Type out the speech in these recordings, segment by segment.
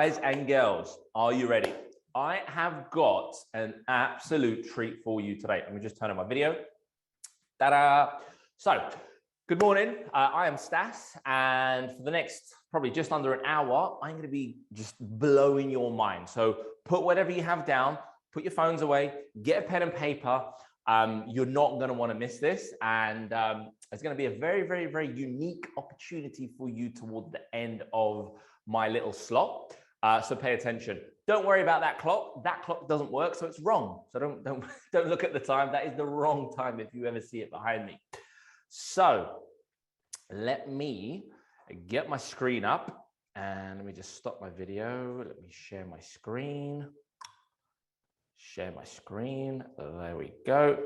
Guys and girls, are you ready? I have got an absolute treat for you today. Let me just turn on my video. Ta-da! So, good morning. I am Stas, and for the next probably just under an hour, I'm going to be just blowing your mind. So, put whatever you have down, put your phones away, get a pen and paper. You're not going to want to miss this, and it's going to be a very, very, very unique opportunity for you toward the end of my little slot. So pay attention. Don't worry about that clock. That clock doesn't work, so it's wrong. So don't look at the time. That is the wrong time if you ever see it behind me. So let me get my screen up, and let me just stop my video. Let me share my screen. Share my screen. There we go.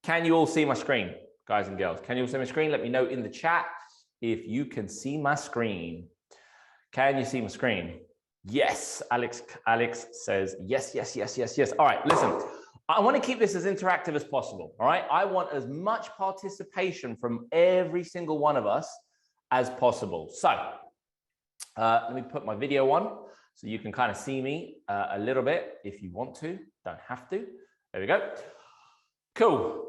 Can you all see my screen, guys and girls? Can you all see my screen? Let me know in the chat if you can see my screen. Can you see my screen? Yes, Alex says yes, yes, yes, yes, yes. All right, listen, I want to keep this as interactive as possible, all right? I want as much participation from every single one of us as possible. So let me put my video on so you can kind of see me a little bit if you want to, don't have to. There we go. Cool.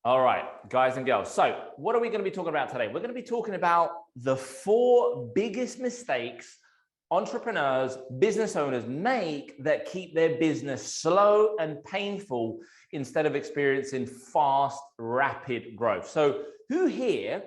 All right, guys and girls. So what are we going to be talking about today? We're going to be talking about the 4 biggest mistakes entrepreneurs, business owners make that keep their business slow and painful instead of experiencing fast, rapid growth. So who here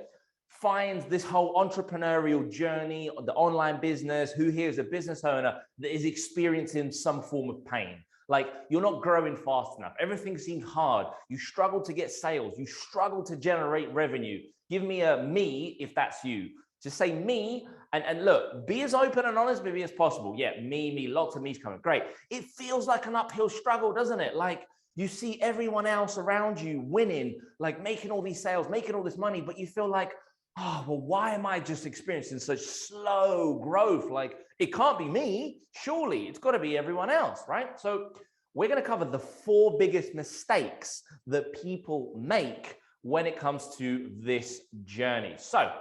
finds this whole entrepreneurial journey, the online business, who here is a business owner that is experiencing some form of pain? Like, you're not growing fast enough. Everything seems hard. You struggle to get sales. You struggle to generate revenue. Give me a me if that's you. Just say me, and look, be as open and honest with me as possible. Yeah, me, lots of me's coming. Great. It feels like an uphill struggle, doesn't it? Like, you see everyone else around you winning, like making all these sales, making all this money, but you feel like, oh, well, why am I just experiencing such slow growth? Like, it can't be me. Surely it's got to be everyone else, right? So we're going to cover the 4 biggest mistakes that people make when it comes to this journey. So,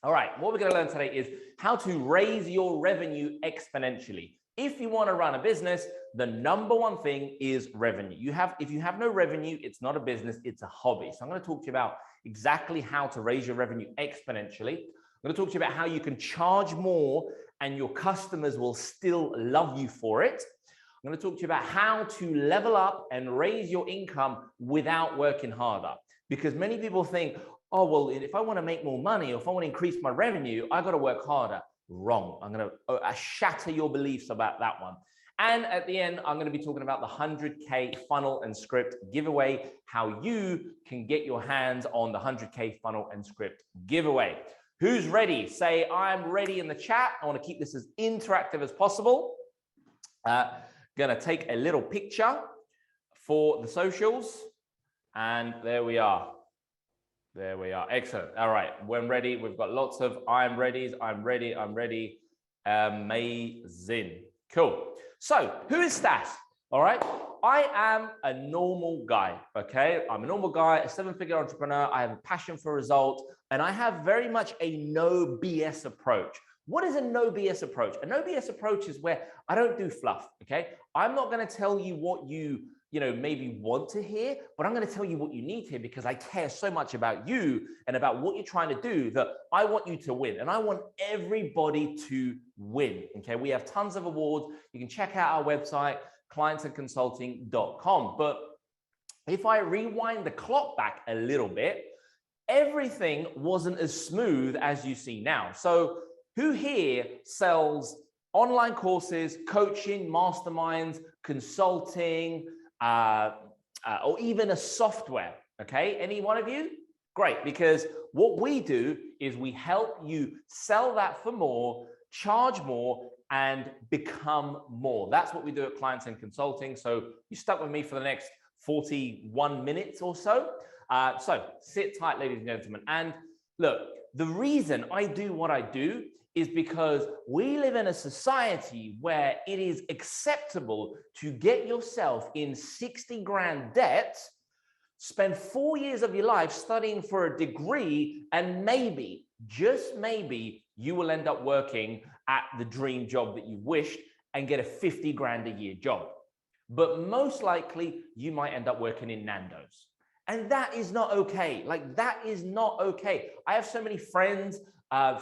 all right, what we're going to learn today is how to raise your revenue exponentially. If you want to run a business, the number one thing is revenue. If you have no revenue, it's not a business, it's a hobby. So I'm going to talk to you about exactly how to raise your revenue exponentially. I'm going to talk to you about how you can charge more and your customers will still love you for it. I'm going to talk to you about how to level up and raise your income without working harder. Because many people think, oh, well, if I want to make more money or if I want to increase my revenue, I got to work harder. Wrong. I'm going to shatter your beliefs about that one. And at the end, I'm going to be talking about the 100K funnel and script giveaway, how you can get your hands on the 100K funnel and script giveaway. Who's ready? Say, I'm ready in the chat. I want to keep this as interactive as possible. Going to take a little picture for the socials. And there we are. There we are. Excellent. All right. When ready, we've got lots of I'm ready. I'm ready. I'm ready. Amazing. Cool. So who is Stas? All right. I am a normal guy. Okay. I'm a normal guy, a 7-figure entrepreneur. I have a passion for results, and I have very much a no BS approach. What is a no BS approach? A no BS approach is where I don't do fluff. Okay. I'm not going to tell you what you maybe want to hear, but I'm going to tell you what you need to hear because I care so much about you and about what you're trying to do that I want you to win. And I want everybody to win. Okay. We have tons of awards. You can check out our website, clientsandconsulting.com. But if I rewind the clock back a little bit, everything wasn't as smooth as you see now. So who here sells online courses, coaching, masterminds, consulting, or even a software? Okay, any one of you? Great, because what we do is we help you sell that for more, charge more, and become more. That's what we do at Clients and Consulting. So you stuck with me for the next 41 minutes or so. So sit tight, ladies and gentlemen. And look, the reason I do what I do is because we live in a society where it is acceptable to get yourself in 60 grand debt, spend 4 years of your life studying for a degree, and maybe, just maybe, you will end up working at the dream job that you wished and get a 50 grand a year job. But most likely you might end up working in Nando's. And that is not okay. Like, that is not okay. I have so many friends,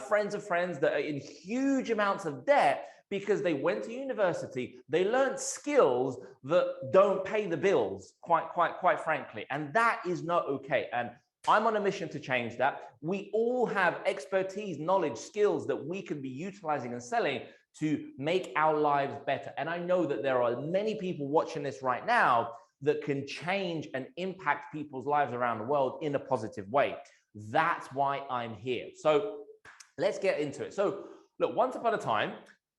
friends of friends that are in huge amounts of debt because they went to university, they learned skills that don't pay the bills, quite frankly. And that is not okay. And I'm on a mission to change that. We all have expertise, knowledge, skills that we can be utilizing and selling to make our lives better. And I know that there are many people watching this right now that can change and impact people's lives around the world in a positive way. That's why I'm here. So let's get into it. So look, once upon a time,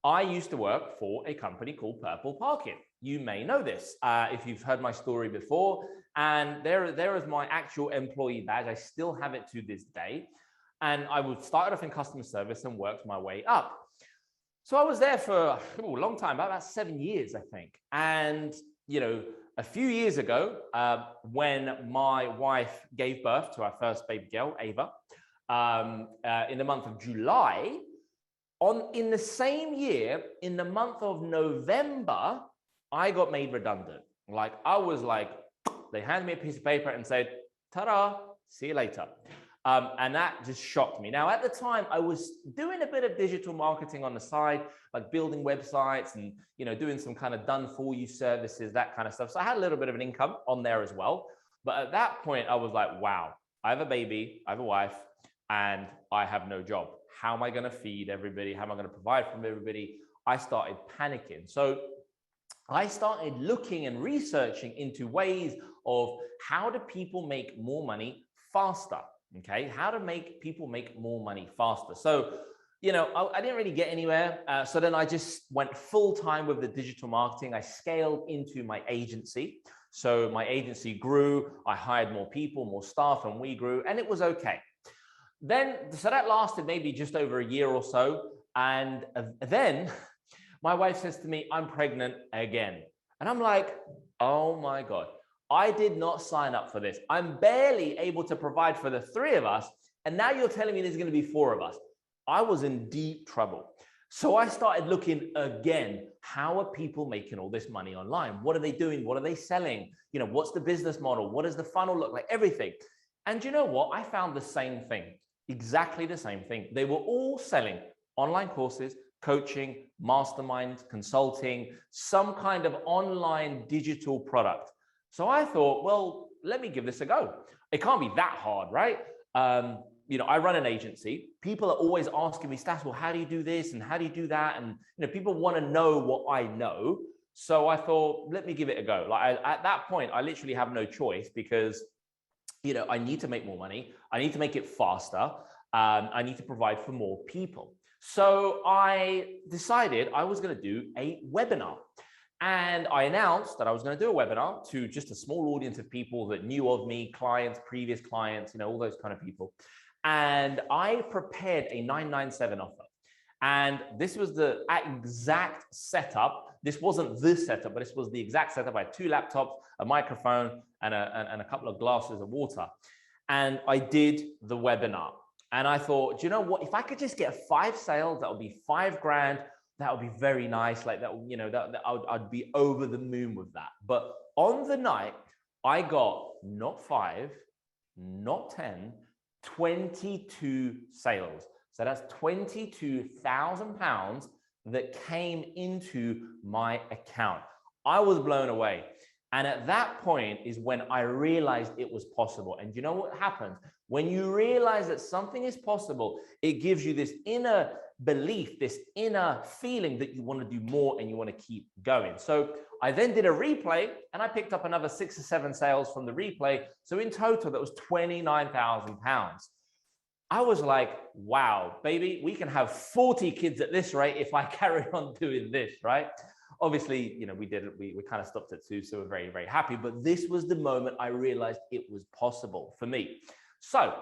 I used to work for a company called Purple Parking. You may know this if you've heard my story before. And there is my actual employee badge. I still have it to this day. And I would start off in customer service and worked my way up. So I was there for a long time, about 7 years, I think. And, you know, a few years ago, when my wife gave birth to our first baby girl, Ava, in the month of July, in the same year, in the month of November, I got made redundant. Like, I was like, they handed me a piece of paper and said, ta-da, see you later. And that just shocked me. Now, at the time, I was doing a bit of digital marketing on the side, like building websites and, you know, doing some kind of done-for-you services, that kind of stuff. So I had a little bit of an income on there as well. But at that point, I was like, wow, I have a baby, I have a wife, and I have no job. How am I going to feed everybody? How am I going to provide for everybody? I started panicking. So I started looking and researching into ways of how do people make more money faster? Okay, how to make people make more money faster. So, you know, I didn't really get anywhere. So then I just went full time with the digital marketing. I scaled into my agency. So my agency grew. I hired more people, more staff, and we grew, and it was okay. Then, so that lasted maybe just over a year or so. And then my wife says to me, I'm pregnant again. And I'm like, oh my God. I did not sign up for this. I'm barely able to provide for the 3 of us. And now you're telling me there's going to be 4 of us. I was in deep trouble. So I started looking again. How are people making all this money online? What are they doing? What are they selling? You know, what's the business model? What does the funnel look like? Everything. And you know what? I found the same thing, exactly the same thing. They were all selling online courses, coaching, masterminds, consulting, some kind of online digital product. So I thought, well, let me give this a go. It can't be that hard, right? You know, I run an agency. People are always asking me, Stas, well, how do you do this? And how do you do that? And, you know, people want to know what I know. So I thought, let me give it a go. Like at that point, I literally have no choice because, you know, I need to make more money. I need to make it faster. I need to provide for more people. So I decided I was going to do a webinar. And I announced that I was going to do a webinar to just a small audience of people that knew of me, clients, previous clients, you know, all those kind of people. And I prepared a 997 offer. And this was the exact setup. This wasn't the setup, but this was the exact setup. I had 2 laptops, a microphone, and a couple of glasses of water. And I did the webinar. And I thought, do you know what? If I could just get 5 sales, that would be 5 grand. That would be very nice. Like that, you know, that I'd be over the moon with that. But on the night, I got not 5, not 10, 22 sales. So that's £22,000 that came into my account. I was blown away. And at that point is when I realized it was possible. And you know what happens? When you realize that something is possible, it gives you this inner belief, this inner feeling that you want to do more and you want to keep going. So I then did a replay and I picked up another 6 or 7 sales from the replay. So in total, that was £29,000. I was like, wow, baby, we can have 40 kids at this rate if I carry on doing this, right? Obviously, you know, we kind of stopped at 2, so we're very, very happy. But this was the moment I realized it was possible for me. So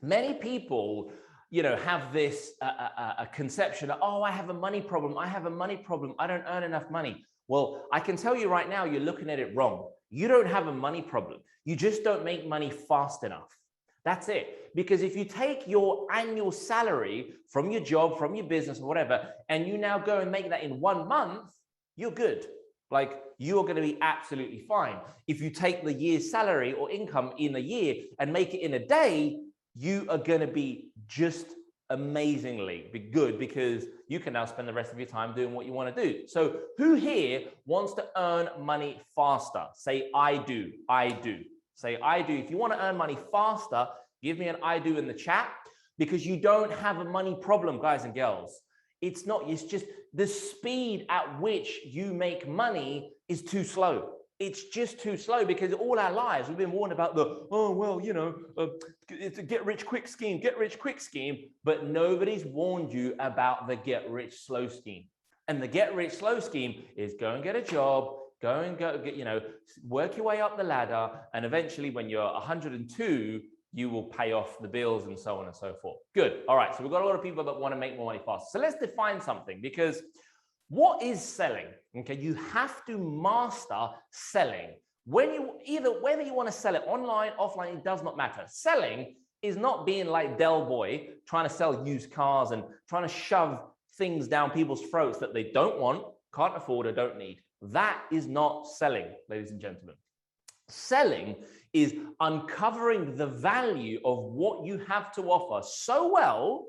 many people, you know, have this a conception of, oh, I have a money problem. I have a money problem. I don't earn enough money. Well, I can tell you right now, you're looking at it wrong. You don't have a money problem. You just don't make money fast enough. That's it. Because if you take your annual salary from your job, from your business or whatever, and you now go and make that in 1 month, you're good. Like, you're going to be absolutely fine. If you take the year's salary or income in a year and make it in a day, you are going to be just amazingly good, because you can now spend the rest of your time doing what you want to do. So who here wants to earn money faster? Say, I do. I do. Say, I do. If you want to earn money faster, give me an I do in the chat, because you don't have a money problem, guys and girls. It's not, it's just the speed at which you make money is too slow. It's just too slow, because all our lives we've been warned about the, oh, well, you know, it's a get rich quick scheme, but nobody's warned you about the get rich slow scheme. And the get rich slow scheme is go and get a job, you know, work your way up the ladder. And eventually when you're 102, you will pay off the bills and so on and so forth. Good. All right. So we've got a lot of people that want to make more money faster. So let's define something, because what is selling? Okay. You have to master selling. Whether you want to sell it online, offline, it does not matter. Selling is not being like Del Boy, trying to sell used cars and trying to shove things down people's throats that they don't want, can't afford, or don't need. That is not selling, ladies and gentlemen. Selling is uncovering the value of what you have to offer so well,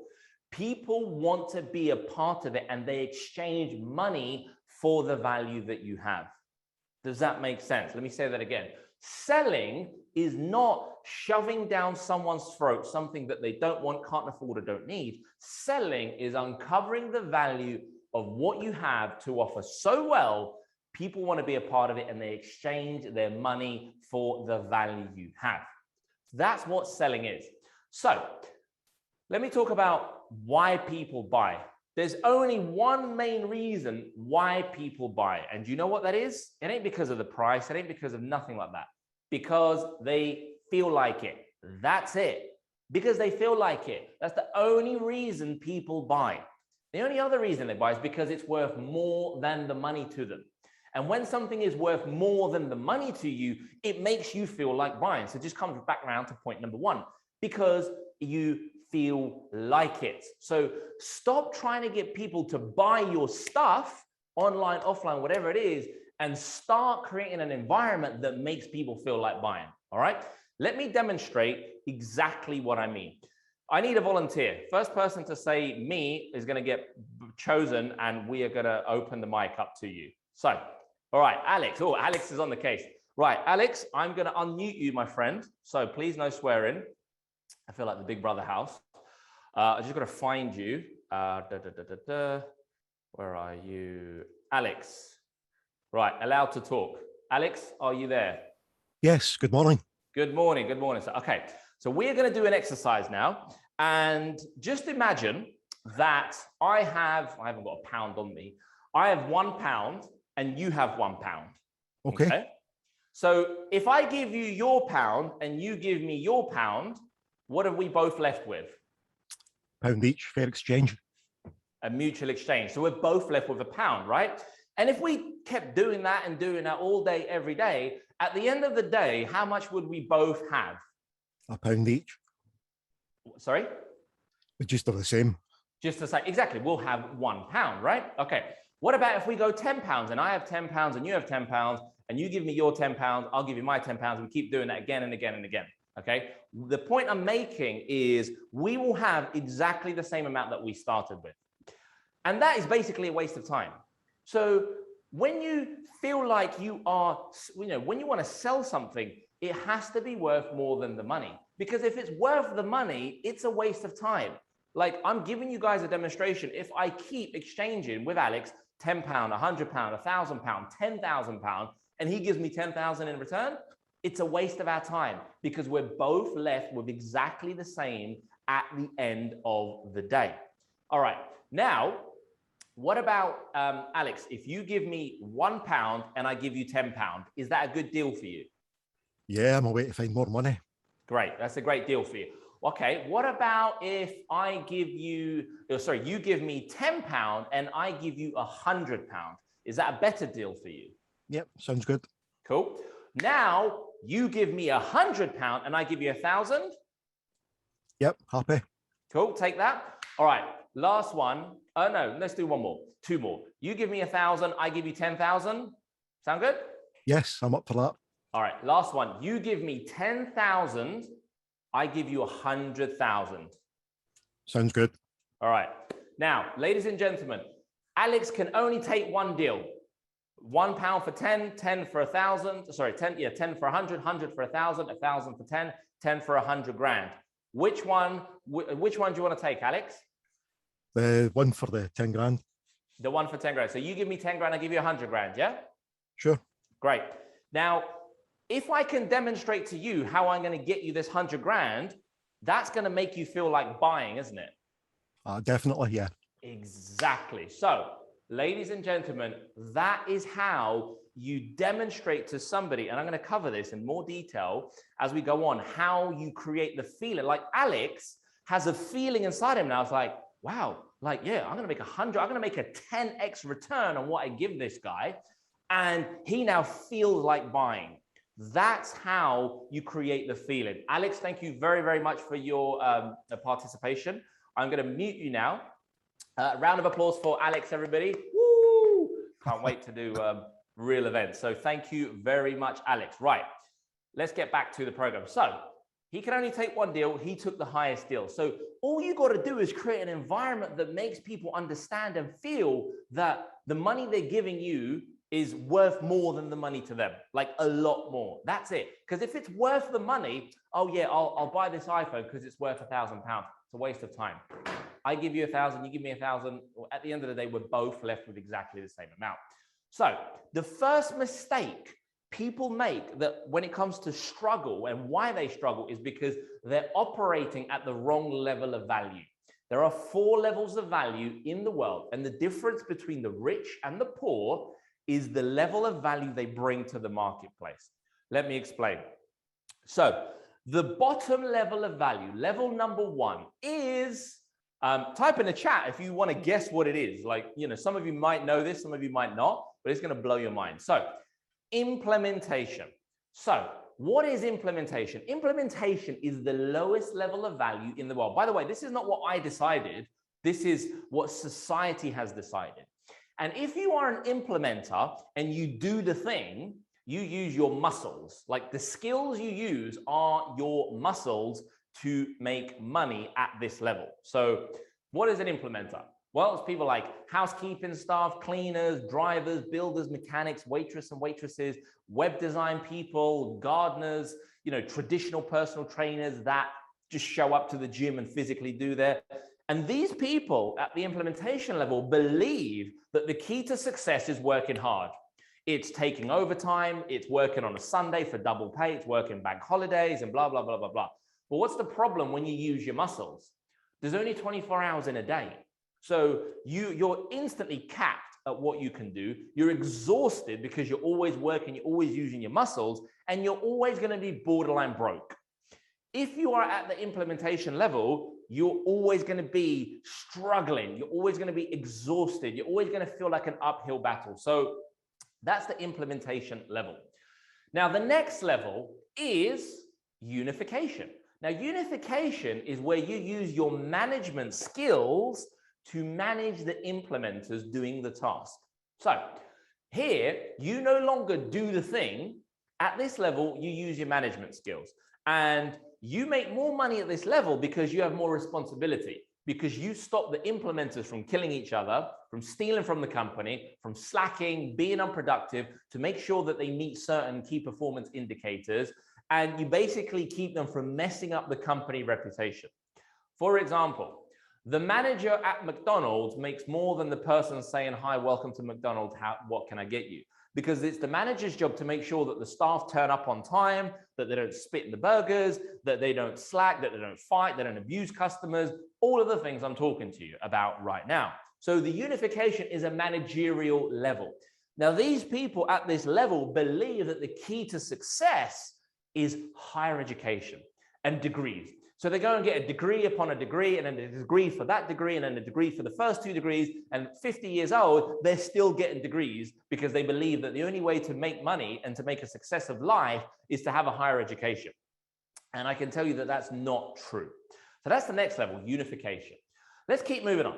people want to be a part of it and they exchange money for the value that you have. Does that make sense? Let me say that again. Selling is not shoving down someone's throat something that they don't want, can't afford, or don't need. Selling is uncovering the value of what you have to offer so well, people want to be a part of it and they exchange their money for the value you have. That's what selling is. So let me talk about why people buy. There's only one main reason why people buy. And do you know what that is? It ain't because of the price. It ain't because of nothing like that. Because they feel like it. That's it. Because they feel like it. That's the only reason people buy. The only other reason they buy is because it's worth more than the money to them. And when something is worth more than the money to you, it makes you feel like buying. So just comes back around to point number one, because you feel like it. So stop trying to get people to buy your stuff, online, offline, whatever it is, and start creating an environment that makes people feel like buying. All right. Let me demonstrate exactly what I mean. I need a volunteer. First person to say me is going to get chosen, and we are going to open the mic up to you. So, all right, Alex. Oh, Alex is on the case. Right, Alex, I'm going to unmute you, my friend. So please, no swearing. I feel like the Big Brother house. I'm just going to find you. Where are you? Alex. Right, allowed to talk. Alex, are you there? Yes, good morning. Good morning, good morning. So, okay, so we're going to do an exercise now. And just imagine that I haven't got a pound on me. I have £1 and you have £1. Okay. So if I give you your pound and you give me your pound, what are we both left with? £1 each, fair exchange. A mutual exchange. So we're both left with £1, right? And if we kept doing that and doing that all day, every day, at the end of the day, how much would we both have? £1 each. Sorry? Just the same. Just the same. Exactly. We'll have £1, right? Okay. What about if we go £10 and I have £10 and you have £10 and you give me your £10, I'll give you my £10, and we keep doing that again and again and again. Okay. The point I'm making is we will have exactly the same amount that we started with. And that is basically a waste of time. So when you feel like you are, when you want to sell something, it has to be worth more than the money. Because if it's worth the money, it's a waste of time. Like, I'm giving you guys a demonstration. If I keep exchanging with Alex, £10, £100, £1,000, £10,000, and he gives me 10,000 in return, it's a waste of our time, because we're both left with exactly the same at the end of the day. All right. Now, what about, Alex, if you give me £1 and I give you £10, is that a good deal for you? Yeah, I'm away to find more money. Great. That's a great deal for you. Okay. What about if I give you, you give me £10 and I give you £100? Is that a better deal for you? Yep. Sounds good. Cool. Now you give me £100 and I give you 1,000. Yep, happy. Cool, take that. All right, last one. Oh no, let's do one more, two more. You give me 1,000, I give you 10,000. Sound good? Yes, I'm up for that. All right, last one. You give me 10,000, I give you 100,000. Sounds good. All right. Now, ladies and gentlemen, Alex can only take one deal. £1 for 10, 10 for 1,000. Sorry, 10, yeah, 10 for 100, 100 for 1,000, 1,000 for 10, 10 for 100 grand. Which one do you want to take, Alex? The one for the 10 grand. The one for 10 grand. So you give me 10 grand, I give you 100 grand, yeah? Sure. Great. Now, if I can demonstrate to you how I'm going to get you this 100 grand, that's going to make you feel like buying, isn't it? Definitely, yeah. Exactly. So, ladies and gentlemen, that is how you demonstrate to somebody, and I'm going to cover this in more detail as we go on, how you create the feeling. Like Alex has a feeling inside him now. It's like, wow, like, yeah, I'm going to make 100. I'm going to make a 10x return on what I give this guy. And he now feels like buying. That's how you create the feeling. Alex, thank you very, very much for your participation. I'm going to mute you now. Round of applause for Alex, everybody. Woo! Can't wait to do real events. So thank you very much, Alex. Right, let's get back to the program. So he can only take one deal. He took the highest deal. So all you got to do is create an environment that makes people understand and feel that the money they're giving you is worth more than the money to them, like a lot more. That's it. Because if it's worth the money, oh yeah, I'll buy this iPhone because it's worth £1,000. It's a waste of time. I give you 1,000, you give me 1,000. At the end of the day, we're both left with exactly the same amount. So the first mistake people make that when it comes to struggle and why they struggle is because they're operating at the wrong level of value. There are 4 levels of value in the world, and the difference between the rich and the poor is the level of value they bring to the marketplace. Let me explain. So the bottom level of value, level number 1 is, type in the chat if you want to guess what it is. Like, you know, some of you might know this, some of you might not, but it's going to blow your mind. So implementation. So what is implementation? Implementation is the lowest level of value in the world. By the way, this is not what I decided. This is what society has decided. And if you are an implementer and you do the thing, you use your muscles. Like the skills you use are your muscles to make money at this level. So what is an implementer? Well, it's people like housekeeping staff, cleaners, drivers, builders, mechanics, waitress and waitresses, web design people, gardeners, you know, traditional personal trainers that just show up to the gym and physically do that. And these people at the implementation level believe that the key to success is working hard. It's taking overtime, it's working on a Sunday for double pay, it's working bank holidays and blah, blah, blah, blah, blah. But what's the problem when you use your muscles? There's only 24 hours in a day. So you're instantly capped at what you can do. You're exhausted because you're always working, you're always using your muscles, and you're always going to be borderline broke. If you are at the implementation level, you're always going to be struggling. You're always going to be exhausted. You're always going to feel like an uphill battle. So that's the implementation level. Now, the next level is unification. Now, unification is where you use your management skills to manage the implementers doing the task. So here, you no longer do the thing. At this level, you use your management skills. And you make more money at this level because you have more responsibility, because you stop the implementers from killing each other, from stealing from the company, from slacking, being unproductive, to make sure that they meet certain key performance indicators. And you basically keep them from messing up the company reputation. For example, the manager at McDonald's makes more than the person saying, "Hi, welcome to McDonald's. What can I get you?" Because it's the manager's job to make sure that the staff turn up on time, that they don't spit in the burgers, that they don't slack, that they don't fight, they don't abuse customers, all of the things I'm talking to you about right now. So the unification is a managerial level. Now, these people at this level believe that the key to success is higher education and degrees. So they go and get a degree upon a degree, and then a degree for that degree, and then a degree for the first 2 degrees. And 50 years old, they're still getting degrees because they believe that the only way to make money and to make a success of life is to have a higher education. And I can tell you that that's not true. So that's the next level, unification. Let's keep moving on.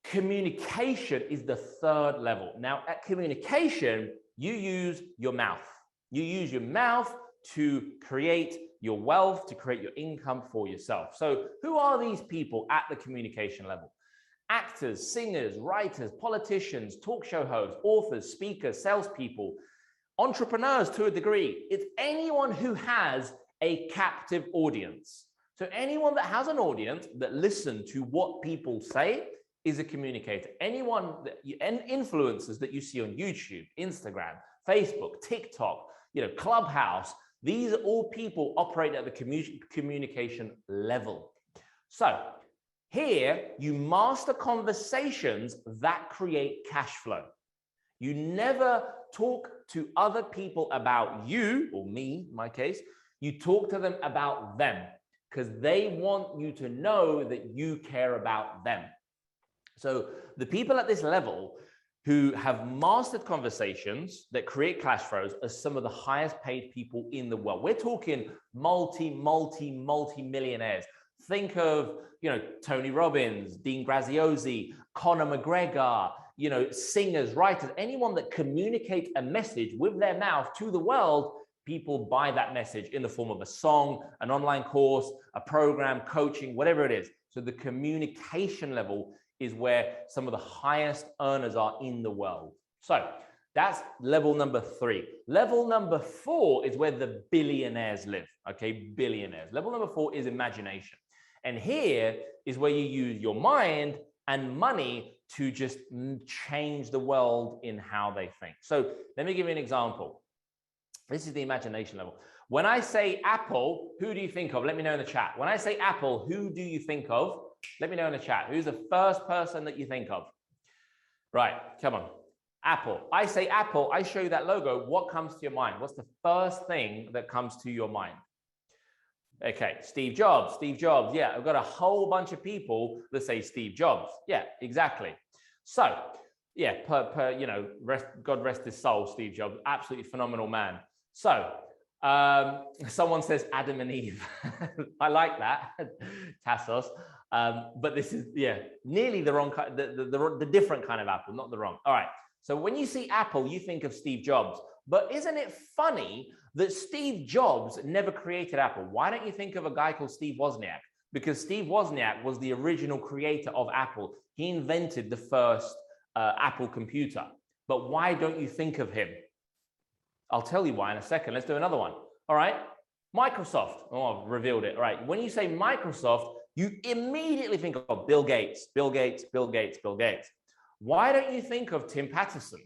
Communication is the third level. Now, at communication, you use your mouth. You use your mouth to create your wealth, to create your income for yourself. So who are these people at the communication level? Actors, singers, writers, politicians, talk show hosts, authors, speakers, salespeople, entrepreneurs to a degree. It's anyone who has a captive audience. So anyone that has an audience that listens to what people say is a communicator. Anyone that and influencers that you see on YouTube, Instagram, Facebook, TikTok, Clubhouse, these are all people operate at the communication level. So here you master conversations that create cash flow. You never talk to other people about you or me, in my case. You talk to them about them because they want you to know that you care about them. So the people at this level who have mastered conversations that create cash flows are some of the highest paid people in the world. We're talking multi-millionaires. Think of, Tony Robbins, Dean Graziosi, Conor McGregor, singers, writers, anyone that communicates a message with their mouth to the world. People buy that message in the form of a song, an online course, a program, coaching, whatever it is. So the communication level is where some of the highest earners are in the world. So that's level number 3. Level number 4 is where the billionaires live. Okay, billionaires. Level number 4 is imagination. And here is where you use your mind and money to just change the world in how they think. So let me give you an example. This is the imagination level. When I say Apple, who do you think of? Let me know in the chat. When I say Apple, who do you think of? Let me know in the chat. Who's the first person that you think of? Right, come on. Apple. I say Apple, I show you that logo. What comes to your mind? What's the first thing that comes to your mind? Okay, Steve Jobs. Steve Jobs. Yeah, I've got a whole bunch of people that say Steve Jobs. Yeah, exactly. So, yeah, God rest his soul, Steve Jobs. Absolutely phenomenal man. So, someone says Adam and Eve. I like that, Tassos. But this is, nearly the wrong, the different kind of apple, not the wrong. All right. So when you see Apple, you think of Steve Jobs. But isn't it funny that Steve Jobs never created Apple? Why don't you think of a guy called Steve Wozniak? Because Steve Wozniak was the original creator of Apple. He invented the first Apple computer. But why don't you think of him? I'll tell you why in a second. Let's do another one. All right. Microsoft. Oh, I've revealed it. All right. When you say Microsoft, you immediately think of Bill Gates, Bill Gates, Bill Gates, Bill Gates. Why don't you think of Tim Patterson?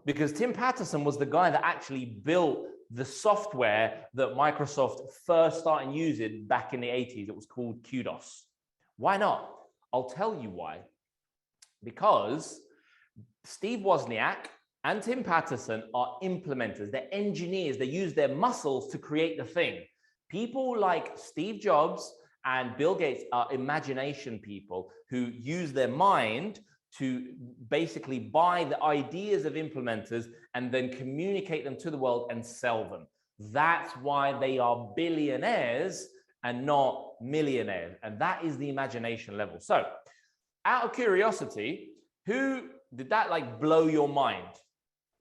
Because Tim Patterson was the guy that actually built the software that Microsoft first started using back in the 80s. It was called Kudos. Why not? I'll tell you why. Because Steve Wozniak and Tim Patterson are implementers. They're engineers. They use their muscles to create the thing. People like Steve Jobs and Bill Gates are imagination people who use their mind to basically buy the ideas of implementers and then communicate them to the world and sell them. That's why they are billionaires and not millionaires. And that is the imagination level. So out of curiosity, who did that blow your mind?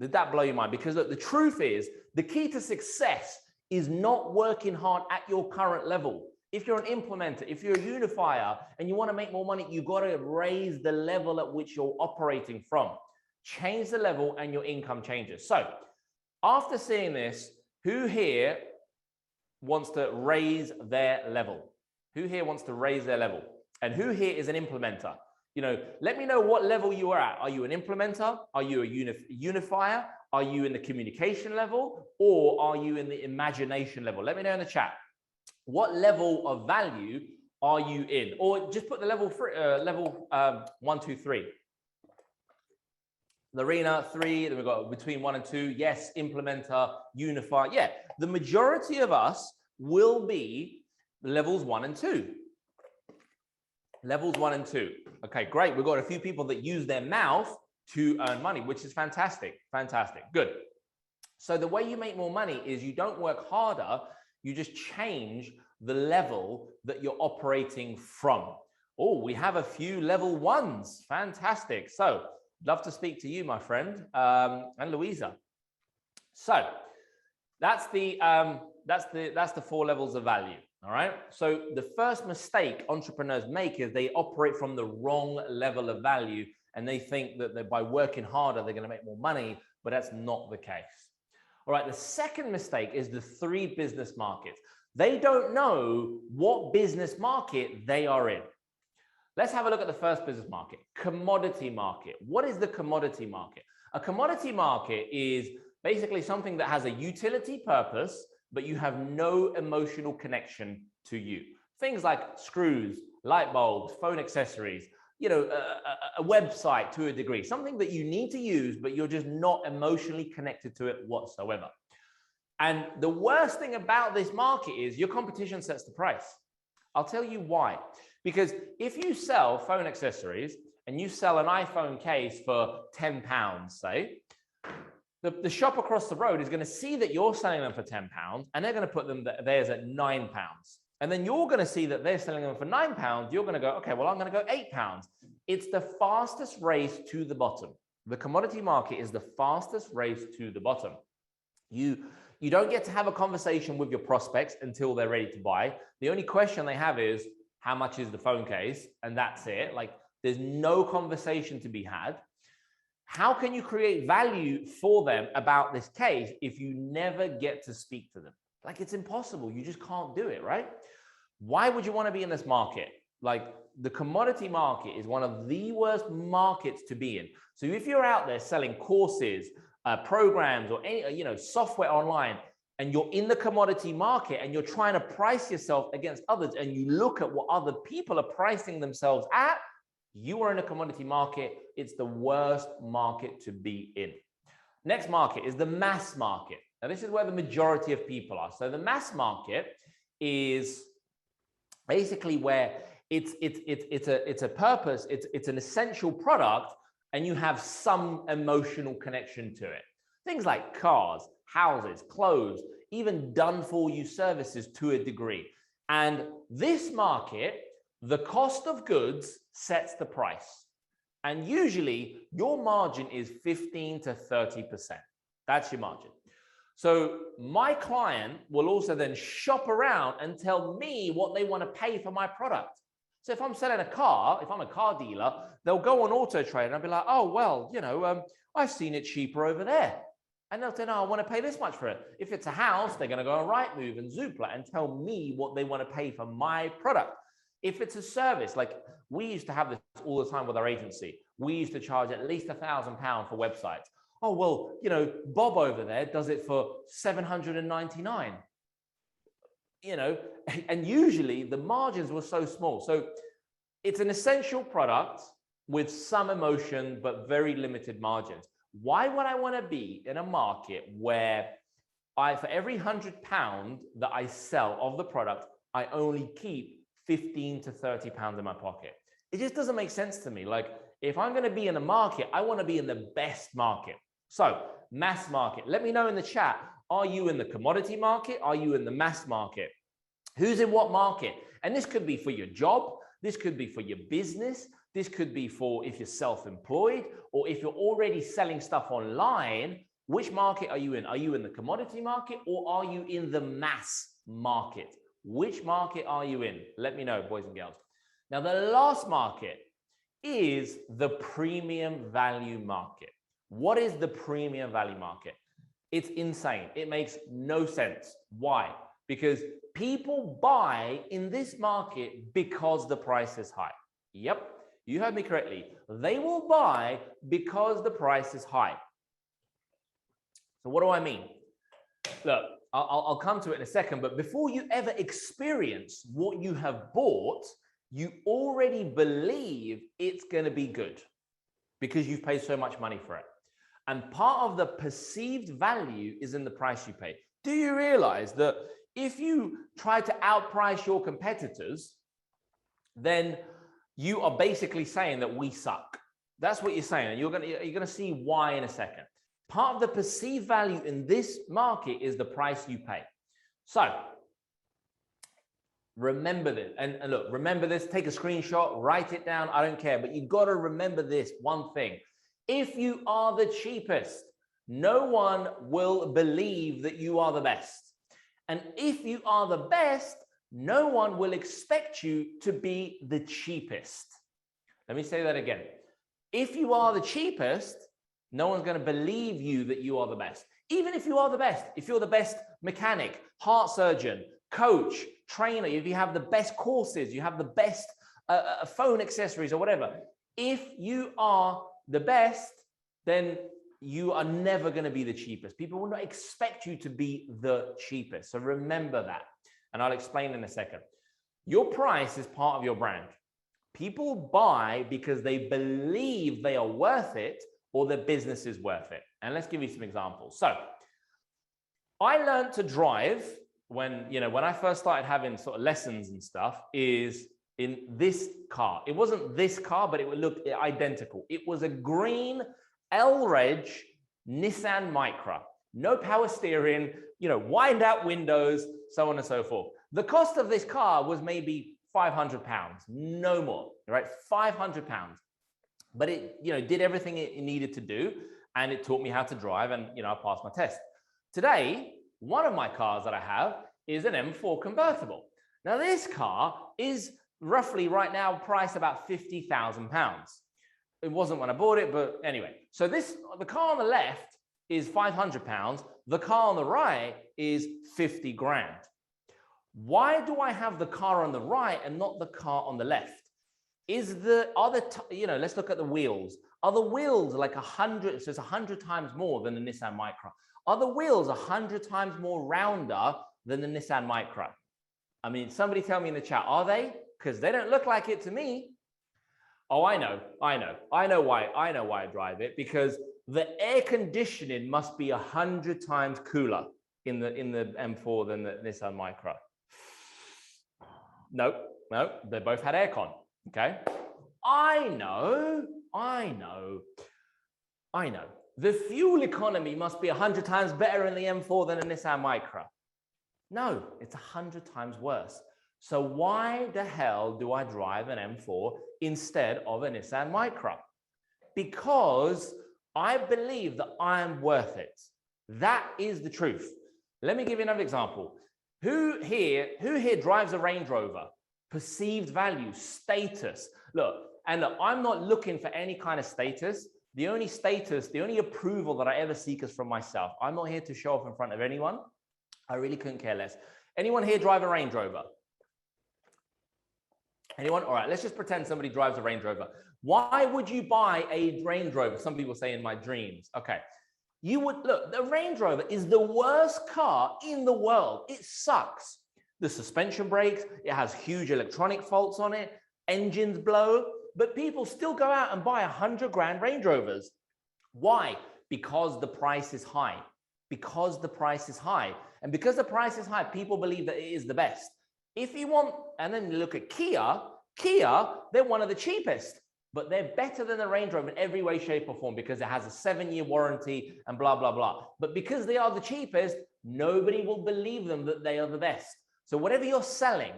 Did that blow your mind? Because look, the truth is the key to success is not working hard at your current level. If you're an implementer, if you're a unifier and you want to make more money, you've got to raise the level at which you're operating from. Change the level and your income changes. So after seeing this, who here wants to raise their level? Who here wants to raise their level? And who here is an implementer? Let me know what level you are at. Are you an implementer? Are you a unifier? Are you in the communication level? Or are you in the imagination level? Let me know in the chat. What level of value are you in? Or just put the level 1, 2, 3. Lorena, 3. Then we've got between 1 and 2. Yes, implementer, unifier. Yeah, the majority of us will be levels 1 and 2. Levels 1 and 2. Okay, great. We've got a few people that use their mouth to earn money, which is fantastic. Fantastic. Good. So the way you make more money is you don't work harder. You just change the level that you're operating from. Oh, we have a few level ones. Fantastic. So love to speak to you, my friend, and Louisa. So that's the 4 levels of value. All right. So the first mistake entrepreneurs make is they operate from the wrong level of value, and they think that by working harder, they're going to make more money, but that's not the case. All right. The second mistake is the 3 business markets. They don't know what business market they are in. Let's have a look at the first business market, commodity market. What is the commodity market? A commodity market is basically something that has a utility purpose, but you have no emotional connection to you. Things like screws, light bulbs, phone accessories, a website to a degree, something that you need to use, but you're just not emotionally connected to it whatsoever. And the worst thing about this market is your competition sets the price. I'll tell you why. Because if you sell phone accessories and you sell an iPhone case for £10, say, the shop across the road is going to see that you're selling them for £10 and they're going to put them theirs at £9. And then you're going to see that they're selling them for £9. You're going to go, okay, well, I'm going to go £8. It's the fastest race to the bottom. The commodity market is the fastest race to the bottom. You don't get to have a conversation with your prospects until they're ready to buy. The only question they have is, how much is the phone case? And that's it. Like, there's no conversation to be had. How can you create value for them about this case if you never get to speak to them? Like, it's impossible. You just can't do it, right? Why would you want to be in this market? Like, the commodity market is one of the worst markets to be in. So if you're out there selling courses, programs, or any, software online, and you're in the commodity market and you're trying to price yourself against others, and you look at what other people are pricing themselves at, you are in a commodity market. It's the worst market to be in. Next market is the mass market. Now, this is where the majority of people are. So the mass market is basically where it's a purpose, it's an essential product, and you have some emotional connection to it. Things like cars, houses, clothes, even done-for-you services to a degree. And this market, the cost of goods sets the price. And usually your margin is 15 to 30%. That's your margin. So my client will also then shop around and tell me what they want to pay for my product. So if I'm selling a car, if I'm a car dealer, they'll go on Auto Trader and I'll be like, oh, well, I've seen it cheaper over there. And they'll say, no, I want to pay this much for it. If it's a house, they're going to go on Rightmove and Zoopla and tell me what they want to pay for my product. If it's a service, like we used to have this all the time with our agency, we used to charge at least £1,000 for websites. Oh, well, Bob over there does it for $799. And usually the margins were so small. So it's an essential product with some emotion, but very limited margins. Why would I want to be in a market where for every £100 that I sell of the product, I only keep 15 to 30 pounds in my pocket? It just doesn't make sense to me. Like, if I'm going to be in a market, I want to be in the best market. So mass market, let me know in the chat. Are you in the commodity market? Are you in the mass market? Who's in what market? And this could be for your job. This could be for your business. This could be for if you're self-employed, or if you're already selling stuff online. Which market are you in? Are you in the commodity market, or are you in the mass market? Which market are you in? Let me know, boys and girls. Now, the last market is the premium value market. What is the premium value market? It's insane. It makes no sense. Why? Because people buy in this market because the price is high. Yep, you heard me correctly. They will buy because the price is high. So what do I mean? Look, I'll come to it in a second, but before you ever experience what you have bought, you already believe it's going to be good because you've paid so much money for it. And part of the perceived value is in the price you pay. Do you realize that if you try to outprice your competitors, then you are basically saying that we suck? That's what you're saying. And you're going to see why in a second. Part of the perceived value in this market is the price you pay. So Remember this. And look, remember this, take a screenshot, write it down. I don't care, but you've got to remember this one thing. If you are the cheapest, no one will believe that you are the best. And if you are the best, no one will expect you to be the cheapest. Let me say that again. If you are the cheapest, no one's going to believe you that you are the best. Even if you are the best, if you're the best mechanic, heart surgeon, coach, trainer, if you have the best courses, you have the best phone accessories or whatever. If you are the best, then you are never going to be the cheapest. People will not expect you to be the cheapest. So remember that. And I'll explain in a second. Your price is part of your brand. People buy because they believe they are worth it or their business is worth it. And let's give you some examples. So I learned to drive when I first started having sort of lessons and stuff is in this car. It wasn't this car, but it would look identical. It was a green L-Reg Nissan Micra. No power steering, wind out windows, so on and so forth. The cost of this car was maybe £500, no more, right? £500. But it, did everything it needed to do, and it taught me how to drive, and I passed my test. Today, one of my cars that I have is an M4 convertible. Now, this car is roughly right now priced about £50,000. It wasn't when I bought it, but anyway. So the car on the left is £500. The car on the right is 50 grand. Why do I have the car on the right and not the car on the left? Let's look at the wheels. Are the wheels like 100? So it's 100 times more than the Nissan Micra. Are the wheels 100 times more rounder than the Nissan Micra? I mean, somebody tell me in the chat, are they? Because they don't look like it to me. Oh, I know why I drive it, because the air conditioning must be 100 times cooler in the M4 than the Nissan Micra. No, they both had aircon. Okay. I know. The fuel economy must be 100 times better in the M4 than a Nissan Micra. No, it's 100 times worse. So why the hell do I drive an M4 instead of a Nissan Micra? Because I believe that I am worth it. That is the truth. Let me give you another example. Who here drives a Range Rover? Perceived value, status. Look, I'm not looking for any kind of status. The only approval that I ever seek is from myself. I'm not here to show off in front of anyone. I really couldn't care less. Anyone here drive a Range Rover? Anyone? All right, let's just pretend somebody drives a Range Rover. Why would you buy a Range Rover? Some people say in my dreams. Okay. Look, the Range Rover is the worst car in the world. It sucks. The suspension brakes, it has huge electronic faults on it, engines blow, but people still go out and buy 100 grand Range Rovers. Why? Because the price is high. Because the price is high. And because the price is high, people believe that it is the best. If you want, and then you look at Kia, they're one of the cheapest, but they're better than the Range Rover in every way, shape, or form because it has a 7-year warranty and blah, blah, blah. But because they are the cheapest, nobody will believe them that they are the best. So whatever you're selling,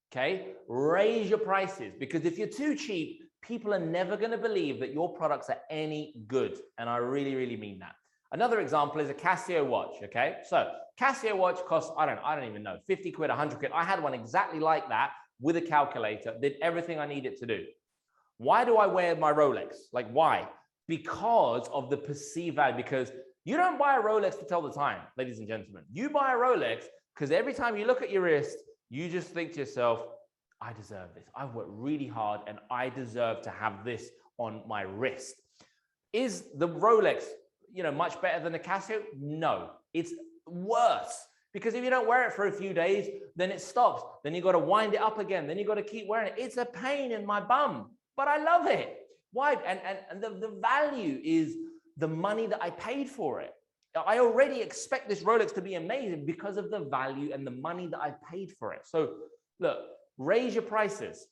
okay, raise your prices, because if you're too cheap, people are never going to believe that your products are any good. And I really, really mean that. Another example is a Casio watch, okay? So Casio watch costs, I don't even know, 50 quid, 100 quid. I had one exactly like that with a calculator, did everything I needed to do. Why do I wear my Rolex? Like, why? Because of the perceived value, because you don't buy a Rolex to tell the time, ladies and gentlemen. You buy a Rolex because every time you look at your wrist, you just think to yourself, I deserve this. I've worked really hard and I deserve to have this on my wrist. Is the Rolex, much better than the Casio? No, it's worse. Because if you don't wear it for a few days, then it stops. Then you got to wind it up again. Then you got to keep wearing it. It's a pain in my bum, but I love it. Why? And the value is the money that I paid for it. I already expect this Rolex to be amazing because of the value and the money that I paid for it. So look, raise your prices,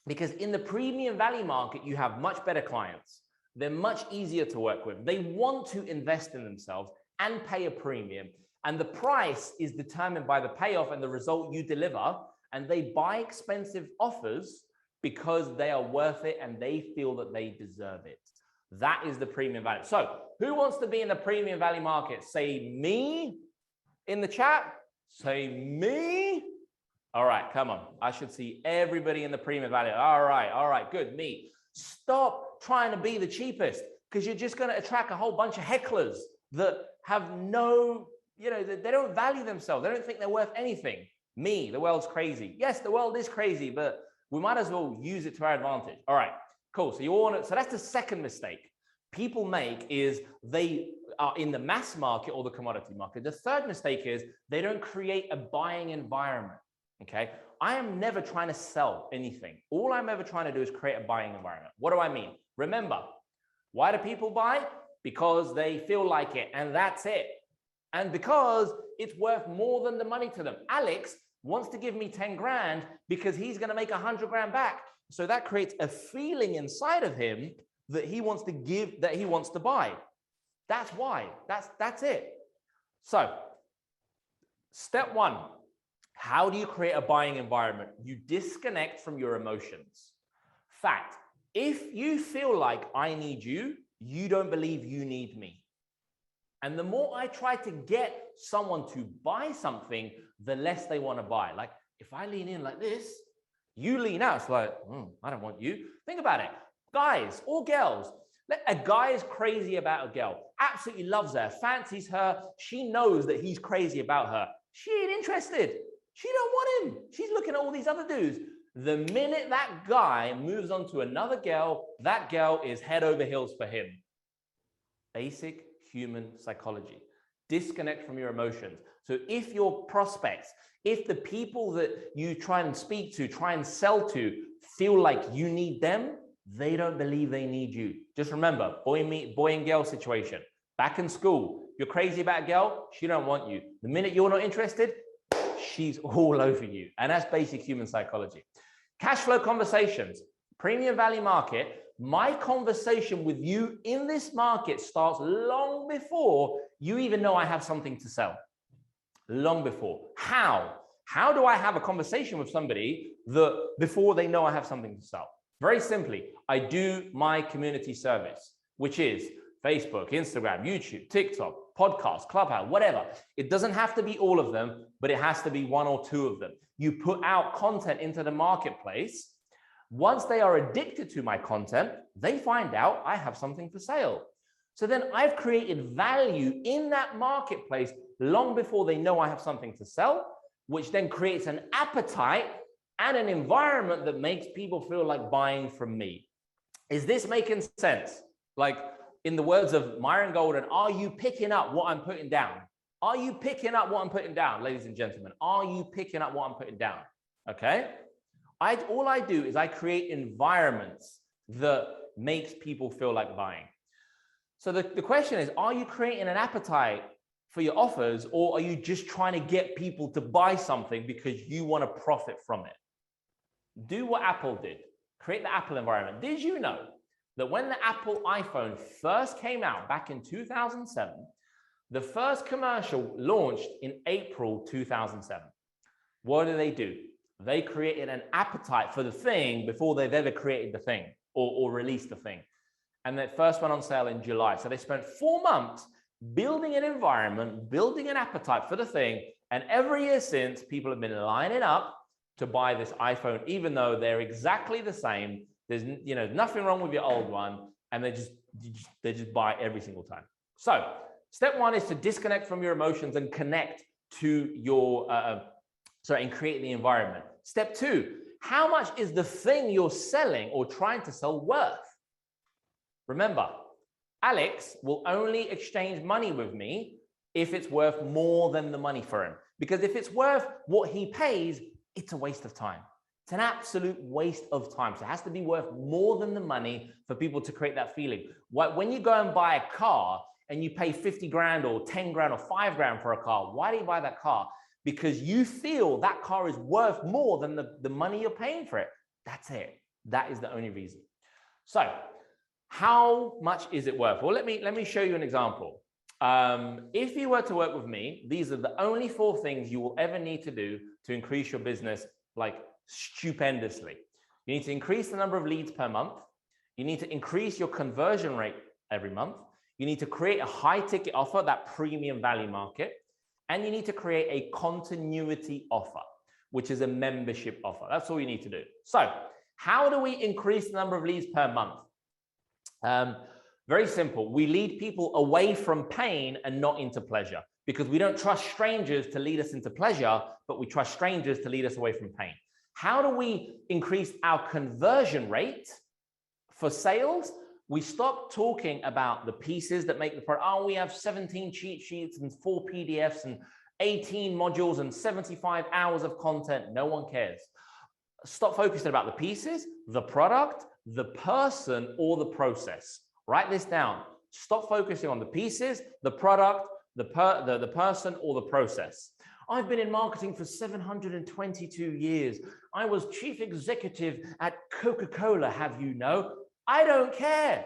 because in the premium value market, you have much better clients. They're much easier to work with. They want to invest in themselves and pay a premium. And the price is determined by the payoff and the result you deliver. and they buy expensive offers because they are worth it and they feel that they deserve it. That is the premium value. So who wants to be in the premium value market? Say me in the chat. Say me. All right, come on. I should see everybody in the premium value. All right, good. Me. Stop trying to be the cheapest, because you're just going to attract a whole bunch of hecklers that have no, they don't value themselves. They don't think they're worth anything. Me, the world's crazy. Yes, the world is crazy, but we might as well use it to our advantage. All right, cool. So you all want to, so that's the second mistake people make, is they are in the mass market or the commodity market. The third mistake is they don't create a buying environment. Okay, I am never trying to sell anything. All I'm ever trying to do is create a buying environment. What do I mean? Remember, why do people buy? Because they feel like it, and that's it. And because it's worth more than the money to them. Alex wants to give me 10 grand because he's going to make 100 grand back. So that creates a feeling inside of him that he wants to give, that he wants to buy. That's why. That's it. So step one. How do you create a buying environment? You disconnect from your emotions. Fact, if you feel like I need you, you don't believe you need me. And the more I try to get someone to buy something, the less they want to buy. Like if I lean in like this, you lean out. It's like, I don't want you. Think about it. Guys or girls, a guy is crazy about a girl, absolutely loves her, fancies her. She knows that he's crazy about her. She ain't interested. She don't want him. She's looking at all these other dudes. The minute that guy moves on to another girl, that girl is head over heels for him. Basic human psychology. Disconnect from your emotions. So if your prospects, if the people that you try and speak to, try and sell to, feel like you need them, they don't believe they need you. Just remember, boy and girl situation. Back in school, you're crazy about a girl, she don't want you. The minute you're not interested, she's all over you. And that's basic human psychology. Cash flow conversations, premium value market. My conversation with you in this market starts long before you even know I have something to sell. Long before. How? How do I have a conversation with somebody that before they know I have something to sell? Very simply, I do my community service, which is Facebook, Instagram, YouTube, TikTok, podcast, Clubhouse, whatever. It doesn't have to be all of them, but it has to be one or two of them. You put out content into the marketplace. Once they are addicted to my content, they find out I have something for sale. So then I've created value in that marketplace long before they know I have something to sell, which then creates an appetite and an environment that makes people feel like buying from me. Is this making sense? Like, in the words of Myron Golden, are you picking up what I'm putting down? Are you picking up what I'm putting down, ladies and gentlemen? Are you picking up what I'm putting down? Okay. All I do is I create environments that makes people feel like buying. So the question is, are you creating an appetite for your offers, or are you just trying to get people to buy something because you want to profit from it? Do what Apple did. Create the Apple environment. Did you know that when the Apple iPhone first came out back in 2007, the first commercial launched in April 2007? What do? They created an appetite for the thing before they've ever created the thing or released the thing. And that first went on sale in July. So they spent 4 months building an environment, building an appetite for the thing. And every year since, people have been lining up to buy this iPhone, even though they're exactly the same. There's nothing wrong with your old one, and they just buy every single time. So step one is to disconnect from your emotions and connect to your and create the environment. Step two, how much is the thing you're selling or trying to sell worth? Remember, Alex will only exchange money with me if it's worth more than the money for him. Because if it's worth what he pays, it's a waste of time. It's an absolute waste of time. So it has to be worth more than the money for people to create that feeling. When you go and buy a car and you pay 50 grand or 10 grand or 5 grand for a car, why do you buy that car? Because you feel that car is worth more than the money you're paying for it. That's it. That is the only reason. So how much is it worth? Well, let me show you an example. If you were to work with me, these are the only 4 things you will ever need to do to increase your business like stupendously. You need to increase the number of leads per month. You need to increase your conversion rate every month. You need to create a high ticket offer, that premium value market. And you need to create a continuity offer, which is a membership offer. That's all you need to do. So how do we increase the number of leads per month? Very simple. We lead people away from pain and not into pleasure, because we don't trust strangers to lead us into pleasure, but we trust strangers to lead us away from pain. How do we increase our conversion rate for sales? We stop talking about the pieces that make the product. Oh, we have 17 cheat sheets and 4 PDFs and 18 modules and 75 hours of content. No one cares. Stop focusing about the pieces, the product, the person, or the process. Write this down. Stop focusing on the pieces, the product, the person, or the process. I've been in marketing for 722 years. I was chief executive at Coca-Cola, have you know? I don't care.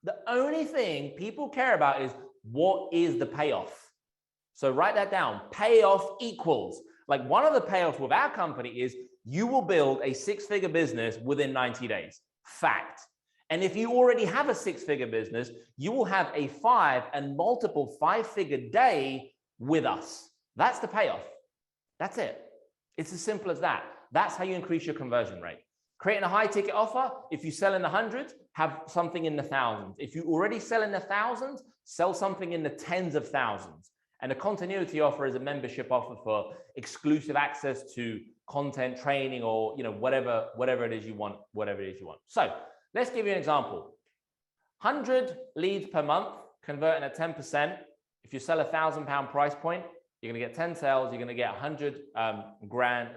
The only thing people care about is what is the payoff. So write that down. Payoff equals, like one of the payoffs with our company is you will build a 6-figure business within 90 days. Fact. And if you already have a 6-figure business, you will have a 5 and multiple 5-figure day with us. That's the payoff. That's it. It's as simple as that. That's how you increase your conversion rate. Creating a high ticket offer. If you sell in the hundreds, have something in the thousands. If you already sell in the thousands, sell something in the tens of thousands. And a continuity offer is a membership offer for exclusive access to content, training, or whatever it is you want, So let's give you an example. 100 leads per month, converting at 10%. If you sell £1,000 price point, you're going to get 10 sales. You're going to get 10 grand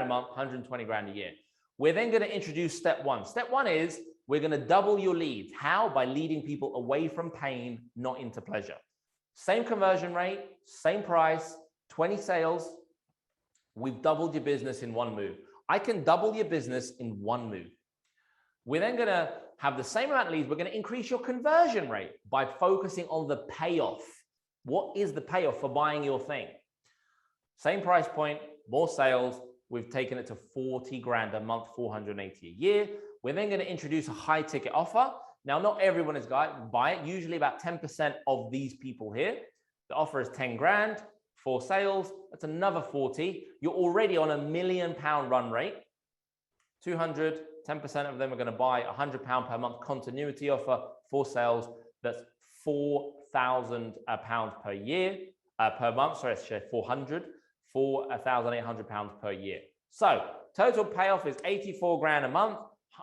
a month, 120 grand a year. We're then going to introduce step one. Step one is we're going to double your leads. How? By leading people away from pain, not into pleasure. Same conversion rate, same price, 20 sales. We've doubled your business in one move. I can double your business in one move. We're then going to have the same amount of leads. We're going to increase your conversion rate by focusing on the payoff. What is the payoff for buying your thing? Same price point, more sales. We've taken it to 40 grand a month, 480 a year. We're then going to introduce a high ticket offer. Now, not everyone is going to buy it. Usually about 10% of these people here. The offer is 10 grand, 4 sales. That's another 40. You're already on £1 million run rate. 200, 10% of them are going to buy £100 per month continuity offer, 4 sales. That's £4,000 per year, per month. Sorry, I said 400. For £1,800 per year. So total payoff is 84 grand a month,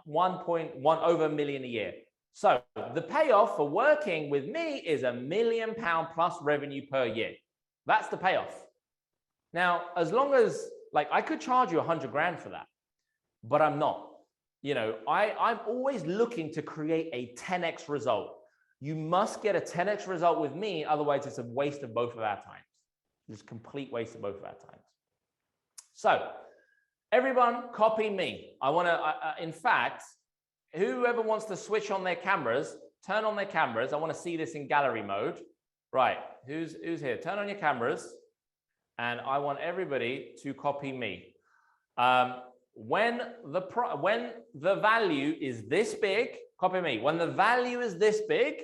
1.1 over $1 million a year. So the payoff for working with me is £1 million plus revenue per year. That's the payoff. Now, as long as I could charge you 100 grand for that, but I'm not. I'm always looking to create a 10x result. You must get a 10x result with me, otherwise it's a waste of both of our time. Just complete waste of both of our times. So everyone copy me. I want to, in fact, whoever wants to switch on their cameras, turn on their cameras. I want to see this in gallery mode. Right, who's here? Turn on your cameras. And I want everybody to copy me. When the value is this big, copy me. When the value is this big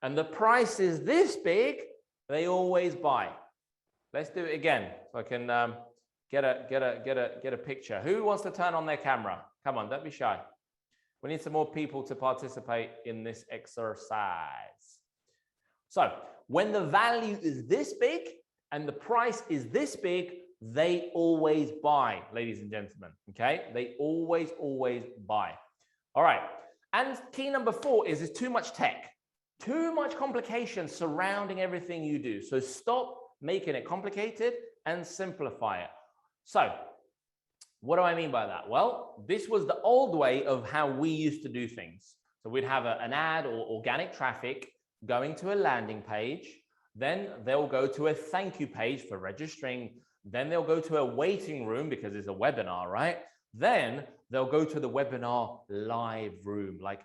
and the price is this big, they always buy. Let's do it again so I can get a picture. Who wants to turn on their camera? Come on, don't be shy. We need some more people to participate in this exercise. So when the value is this big and the price is this big, they always buy, ladies and gentlemen. Okay, they always buy. All right. And key number 4 is there's too much tech, too much complication surrounding everything you do. So stop making it complicated and simplify it. So what do I mean by that? Well, this was the old way of how we used to do things. So we'd have an ad or organic traffic going to a landing page. Then they'll go to a thank you page for registering. Then they'll go to a waiting room because it's a webinar, right? Then they'll go to the webinar live room. Like,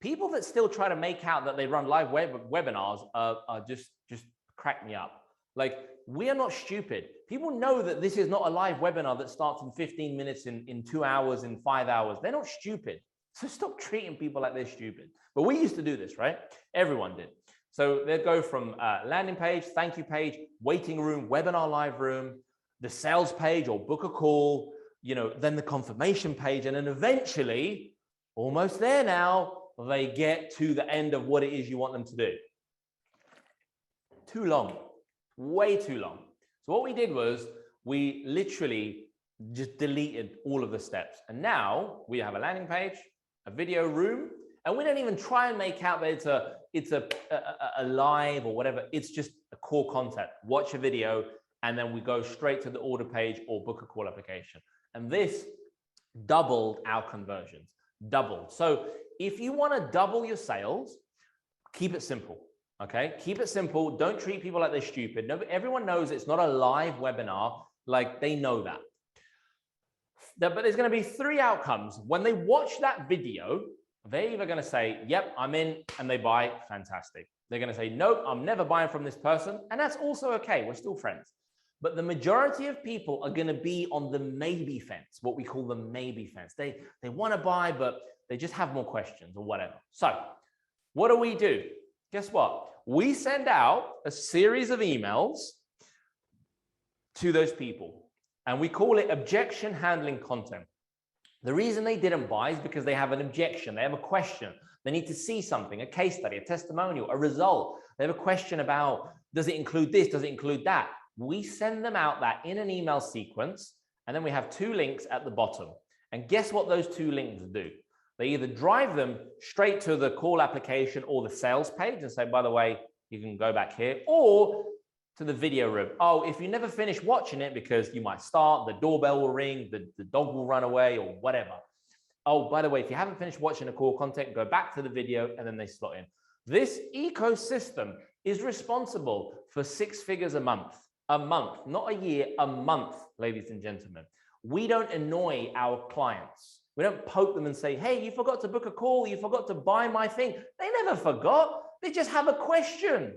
people that still try to make out that they run live webinars are just crack me up. Like, we are not stupid. People know that this is not a live webinar that starts in 15 minutes, in 2 hours, in 5 hours. They're not stupid. So stop treating people like they're stupid. But we used to do this, right? Everyone did. So they'd go from landing page, thank you page, waiting room, webinar live room, the sales page or book a call, then the confirmation page. And then eventually, almost there now, they get to the end of what it is you want them to do. Too long, way too long. So what we did was we literally just deleted all of the steps. And now we have a landing page, a video room, and we don't even try and make out that it's a live or whatever. It's just a core content. Watch a video, and then we go straight to the order page or book a call application. And this doubled our conversions, doubled. So if you want to double your sales, keep it simple. Okay, keep it simple. Don't treat people like they're stupid. No, everyone knows it's not a live webinar. Like, they know that. But there's going to be 3 outcomes. When they watch that video, they're either going to say, yep, I'm in, and they buy. Fantastic. They're going to say, nope, I'm never buying from this person. And that's also okay. We're still friends. But the majority of people are going to be on the maybe fence, what we call the maybe fence. They want to buy, but they just have more questions or whatever. So what do? Guess what? We send out a series of emails to those people, and we call it objection handling content. The reason they didn't buy is because they have an objection. They have a question. They need to see something, a case study, a testimonial, a result. They have a question about, does it include this? Does it include that? We send them out that in an email sequence, and then we have 2 links at the bottom. And guess what those 2 links do? They either drive them straight to the call application or the sales page and say, by the way, you can go back here, or to the video room. Oh, if you never finish watching it because you might start, the doorbell will ring, the dog will run away or whatever. Oh, by the way, if you haven't finished watching the call content, go back to the video, and then they slot in. This ecosystem is responsible for 6 figures a month, not a year, a month, ladies and gentlemen. We don't annoy our clients. We don't poke them and say, hey, you forgot to book a call. You forgot to buy my thing. They never forgot. They just have a question.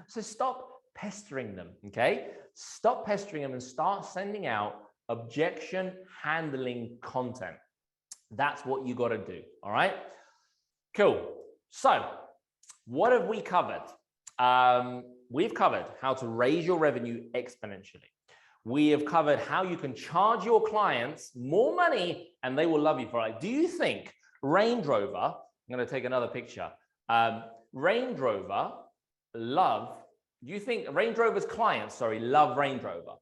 So stop pestering them, okay? Stop pestering them and start sending out objection handling content. That's what you got to do, all right? Cool. So what have we covered? We've covered how to raise your revenue exponentially. We have covered how you can charge your clients more money and they will love you for it. Do you think Range Rover, I'm going to take another picture, Range Rover do you think Range Rover's clients, love Range Rover?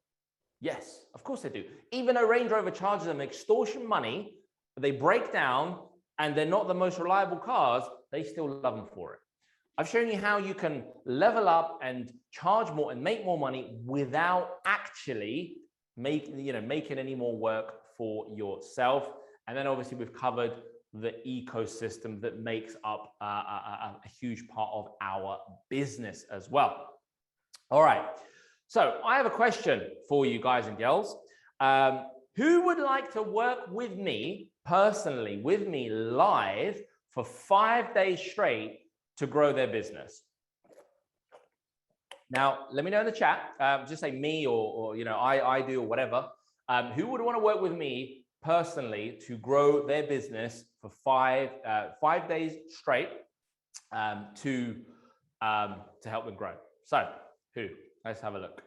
Yes, of course they do. Even though Range Rover charges them extortion money, they break down and they're not the most reliable cars, they still love them for it. I've shown you how you can level up and charge more and make more money without actually making any more work for yourself. And then obviously we've covered the ecosystem that makes up a huge part of our business as well. All right. So I have a question for you guys and girls. Who would like to work with me personally, with me live for 5 days straight to grow their business? Now, let me know in the chat. Just say me or I do or whatever. Who would want to work with me personally to grow their business for 5 days straight to help them grow? So who? Let's have a look.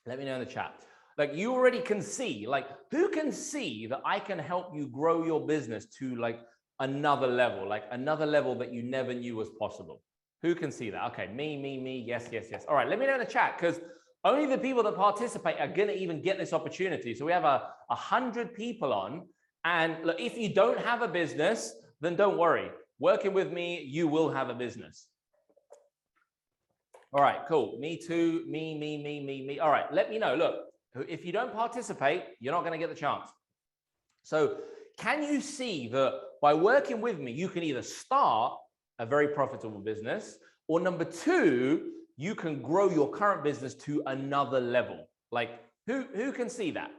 Let me know in the chat. Like, you already can see, like, who can see that I can help you grow your business to like another level, that you never knew was possible? Who can see that? Okay, me, yes. All right, let me know in the chat, because only the people that participate are gonna even get this opportunity. So we have 100 people on, and look, if you don't have a business, then don't worry. Working with me, you will have a business. All right, cool. Me too, me. All right, let me know. Look, if you don't participate, you're not gonna get the chance. So can you see that by working with me, you can either start a very profitable business, or number 2, you can grow your current business to another level? Like, who can see that?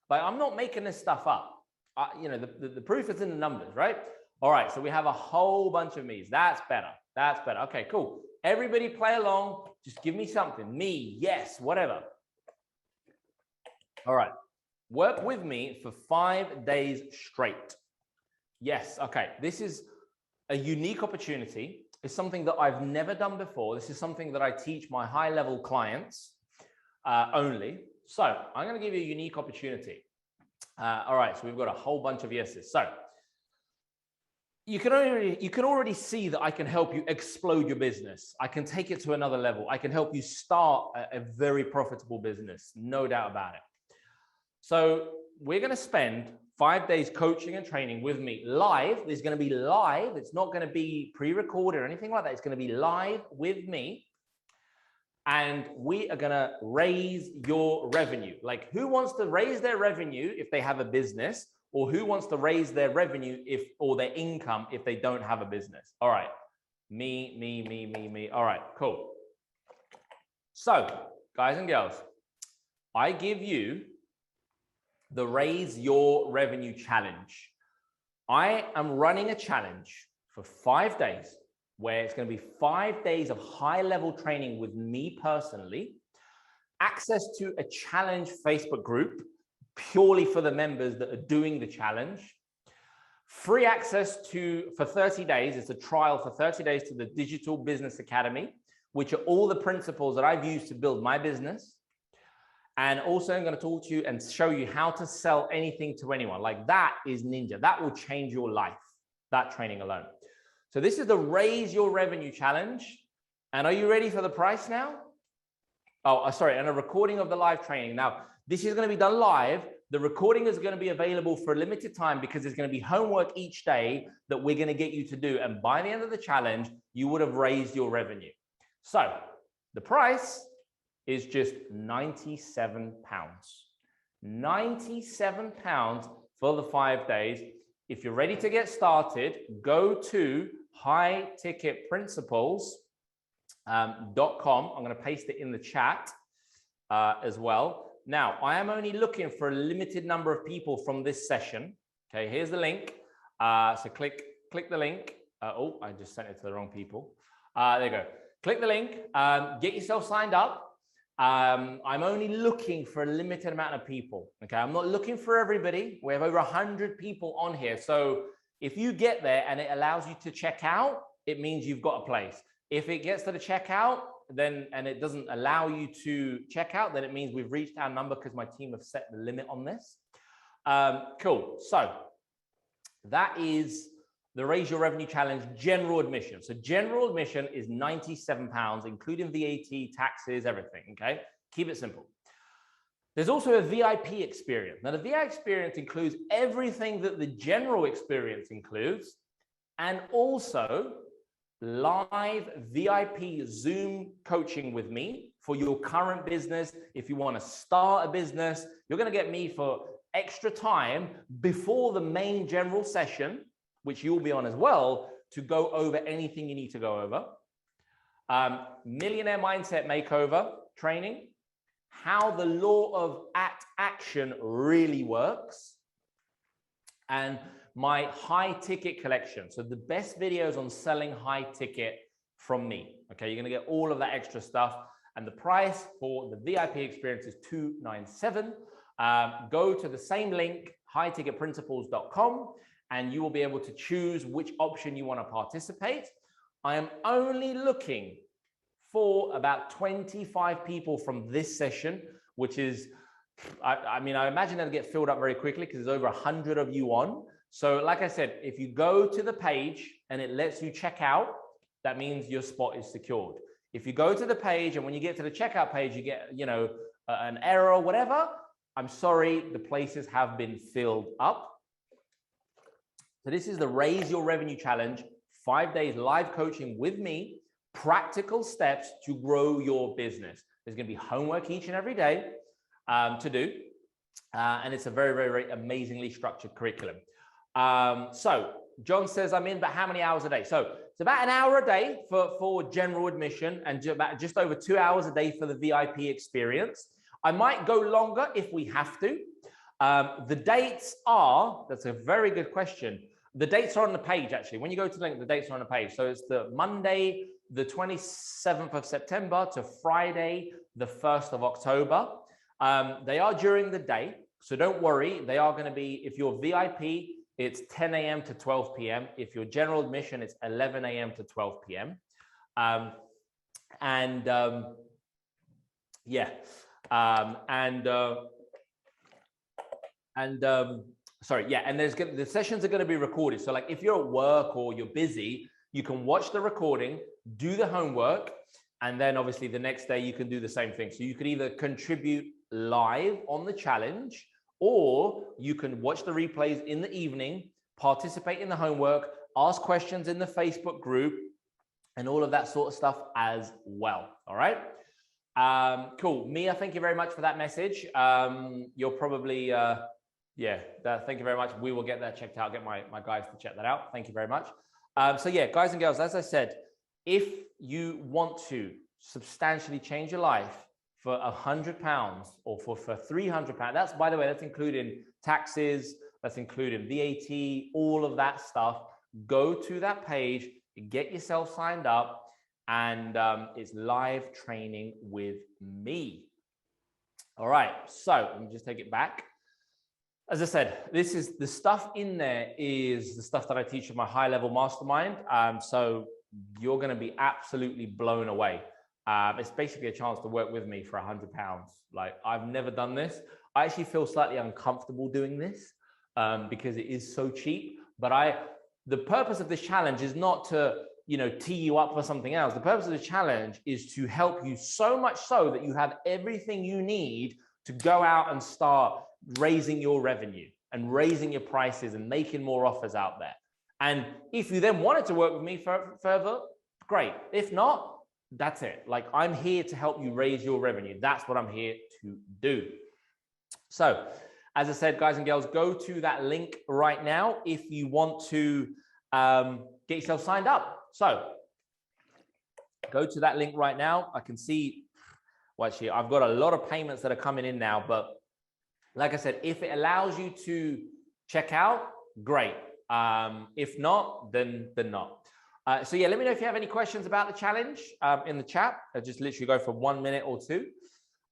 Like, I'm not making this stuff up. The proof is in the numbers, right? All right, so we have a whole bunch of me's. That's better. That's better. Okay, cool. Everybody play along. Just give me something. Me, yes, whatever. All right. Work with me for 5 days straight. Yes. Okay. This is a unique opportunity. It's something that I've never done before. This is something that I teach my high-level clients only. So I'm going to give you a unique opportunity. All right. So we've got a whole bunch of yeses. So you can already see that I can help you explode your business. I can take it to another level. I can help you start a very profitable business. No doubt about it. So we're going to spend 5 days coaching and training with me live. It's going to be live. It's not going to be pre-recorded or anything like that. It's going to be live with me. And we are going to raise your revenue. Like, who wants to raise their revenue if they have a business? Or who wants to raise their revenue or their income if they don't have a business? All right. Me. All right, cool. So, guys and girls, I give you the Raise Your Revenue Challenge. I am running a challenge for 5 days where it's going to be 5 days of high-level training with me personally, access to a challenge Facebook group purely for the members that are doing the challenge, free access for 30 days. It's a trial for 30 days to the Digital Business Academy, which are all the principles that I've used to build my business. And also I'm going to talk to you and show you how to sell anything to anyone. Like, that is ninja. That will change your life, that training alone. So this is the Raise Your Revenue Challenge. And are you ready for the price now? Oh, sorry. And a recording of the live training. Now, this is going to be done live. The recording is going to be available for a limited time because there's going to be homework each day that we're going to get you to do. And by the end of the challenge, you would have raised your revenue. So the price is just £97. £97 for the 5 days. If you're ready to get started, go to highticketprinciples.com. I'm going to paste it in the chat as well. Now, I am only looking for a limited number of people from this session. Okay, here's the link. So click the link. Oh, I just sent it to the wrong people. There you go. Click the link. Get yourself signed up. I'm only looking for a limited amount of people. Okay, I'm not looking for everybody. We have over 100 people on here. So if you get there and it allows you to check out, it means you've got a place. If it gets to the checkout, and it doesn't allow you to check out, then it means we've reached our number because my team have set the limit on this. Cool. So that is the Raise Your Revenue Challenge general admission. So general admission is £97, including VAT, taxes, everything. Okay. Keep it simple. There's also a VIP experience. Now, the VIP experience includes everything that the general experience includes, and also live VIP Zoom coaching with me for your current business. If you want to start a business, you're going to get me for extra time before the main general session, which you'll be on as well, to go over anything you need to go over. Millionaire Mindset Makeover training, how the law of action really works, and my high ticket collection. So the best videos on selling high ticket from me. Okay, you're going to get all of that extra stuff. And the price for the VIP experience is $297. Go to the same link, highticketprinciples.com, and you will be able to choose which option you want to participate. I am only looking for about 25 people from this session, which is, I mean, I imagine that'll get filled up very quickly because there's over 100 of you on. So like I said, if you go to the page and it lets you check out, that means your spot is secured. If you go to the page and when you get to the checkout page, you get, an error or whatever, I'm sorry, the places have been filled up. So this is the Raise Your Revenue Challenge, 5 days live coaching with me, practical steps to grow your business. There's going to be homework each and every day to do. And it's a very, very, very amazingly structured curriculum. So John says I'm in, but how many hours a day? So it's about an hour a day for general admission and about just over 2 hours a day for the VIP experience. I might go longer if we have to. The dates are, that's a very good question. The dates are on the page, actually. When you go to the link, the dates are on the page. So it's the Monday, the 27th of September to Friday, the 1st of October. They are during the day. So don't worry. They are going to be, if you're VIP, it's 10 a.m. to 12 p.m. If you're general admission, it's 11 a.m. to 12 p.m. Sorry, yeah, and the sessions are going to be recorded. So like if you're at work or you're busy, you can watch the recording, do the homework, and then obviously the next day you can do the same thing. So you could either contribute live on the challenge, or you can watch the replays in the evening, participate in the homework, ask questions in the Facebook group, and all of that sort of stuff as well. All right. Cool. Mia, thank you very much for that message. You're probably, thank you very much. We will get that checked out, get my guys to check that out. Thank you very much. So yeah, guys and girls, as I said, if you want to substantially change your life for £100 or for £300, that's, by the way, that's including taxes, that's including VAT, all of that stuff. Go to that page, get yourself signed up, and it's live training with me. All right, so let me just take it back. As I said, this is the stuff in there is the stuff that I teach in my high level mastermind. So you're going to be absolutely blown away. It's basically a chance to work with me for £100. Like, I've never done this. I actually feel slightly uncomfortable doing this because it is so cheap. But the purpose of this challenge is not to, tee you up for something else. The purpose of the challenge is to help you so much so that you have everything you need to go out and start raising your revenue and raising your prices and making more offers out there. And if you then wanted to work with me further, great. If not, that's it. Like, I'm here to help you raise your revenue. That's what I'm here to do. So, as I said, guys and girls, go to that link right now if you want to get yourself signed up. So, go to that link right now. I can see, well, actually, I've got a lot of payments that are coming in now, but like I said, if it allows you to check out, great. If not, then not. So yeah, let me know if you have any questions about the challenge in the chat. I'll just literally go for 1 minute or two.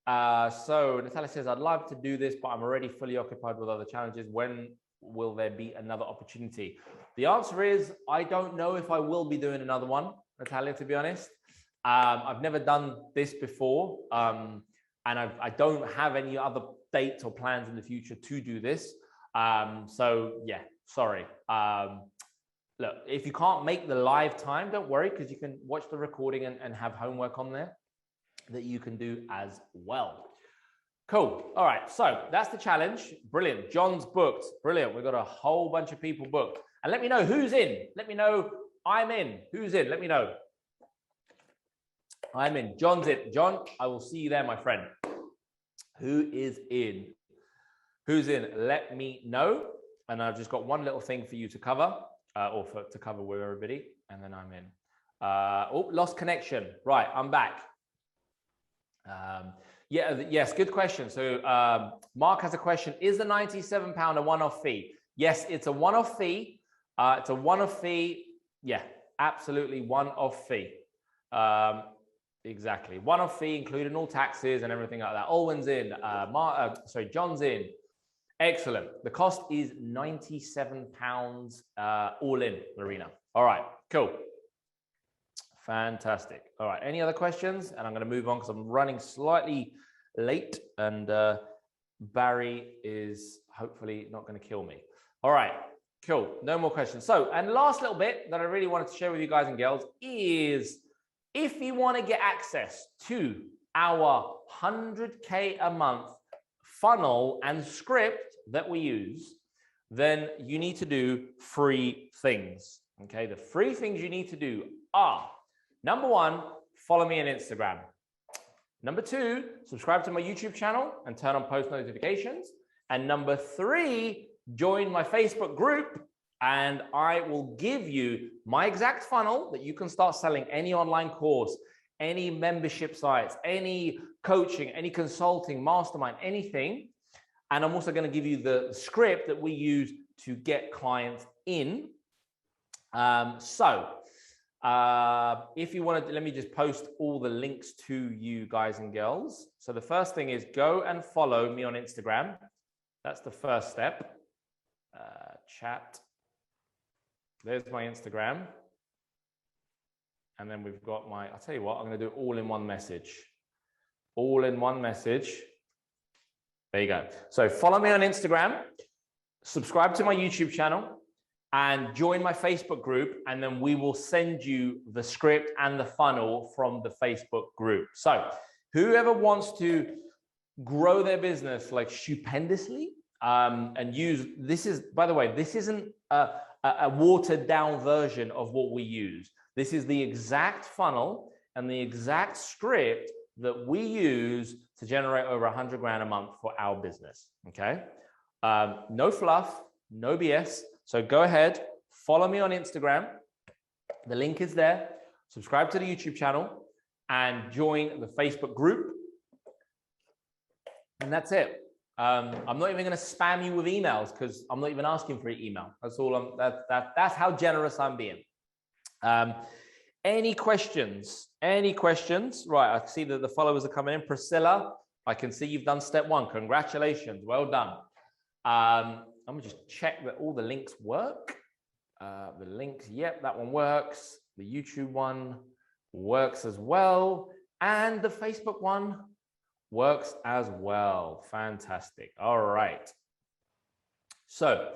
So Natalia says, I'd love to do this, but I'm already fully occupied with other challenges. When will there be another opportunity? The answer is, I don't know if I will be doing another one, Natalia, to be honest. I've never done this before. And I don't have any other dates or plans in the future to do this. So yeah, sorry. Look, if you can't make the live time, don't worry, because you can watch the recording and have homework on there that you can do as well. Cool. All right. So that's the challenge. Brilliant. John's booked. Brilliant. We've got a whole bunch of people booked. And let me know who's in. Let me know I'm in. Who's in? Let me know. I'm in. John's in. John, I will see you there, my friend. Who is in? Who's in? Let me know. And I've just got one little thing for you to cover. To cover with everybody, and then I'm in. Oh, lost connection. Right, I'm back. Yes, good question. So Mark has a question. Is the £97 a one-off fee? Yes, it's a one-off fee. It's a one-off fee. Yeah, absolutely one-off fee. Exactly. One-off fee, including all taxes and everything like that. Owen's in. John's in. Excellent. The cost is £97 all in, Marina. All right, cool. Fantastic. All right, any other questions? And I'm going to move on because I'm running slightly late and Barry is hopefully not going to kill me. All right, cool. No more questions. So, and last little bit that I really wanted to share with you guys and girls is if you want to get access to our 100K a month funnel and script that we use, then you need to do 3 things. Okay, the 3 things you need to do are: number 1, follow me on Instagram. Number 2, subscribe to my YouTube channel and turn on post notifications. And number 3, join my Facebook group, and I will give you my exact funnel that you can start selling any online course, any membership sites, any coaching, any consulting, mastermind, anything. And I'm also going to give you the script that we use to get clients in. If you want to, let me just post all the links to you guys and girls. So the first thing is go and follow me on Instagram. That's the first step. Chat. There's my Instagram. And then we've got my, I'll tell you what, I'm going to do all in one message. All in one message. There you go. So follow me on Instagram, subscribe to my YouTube channel, and join my Facebook group. And then we will send you the script and the funnel from the Facebook group. So whoever wants to grow their business like stupendously, and use, this is, by the way, this isn't a watered down version of what we use. This is the exact funnel and the exact script that we use to generate over 100 grand a month for our business. Okay. No fluff, no BS. So go ahead, follow me on Instagram. The link is there. Subscribe to the YouTube channel and join the Facebook group. And that's it. I'm not even going to spam you with emails because I'm not even asking for your email. That's all. That's how generous I'm being. Any questions? Any questions? Right. I see that the followers are coming in. Priscilla, I can see you've done step 1. Congratulations. Well done. I'm going to just check that all the links work. The links, yep, that one works. The YouTube one works as well. And the Facebook one works as well. Fantastic. All right. So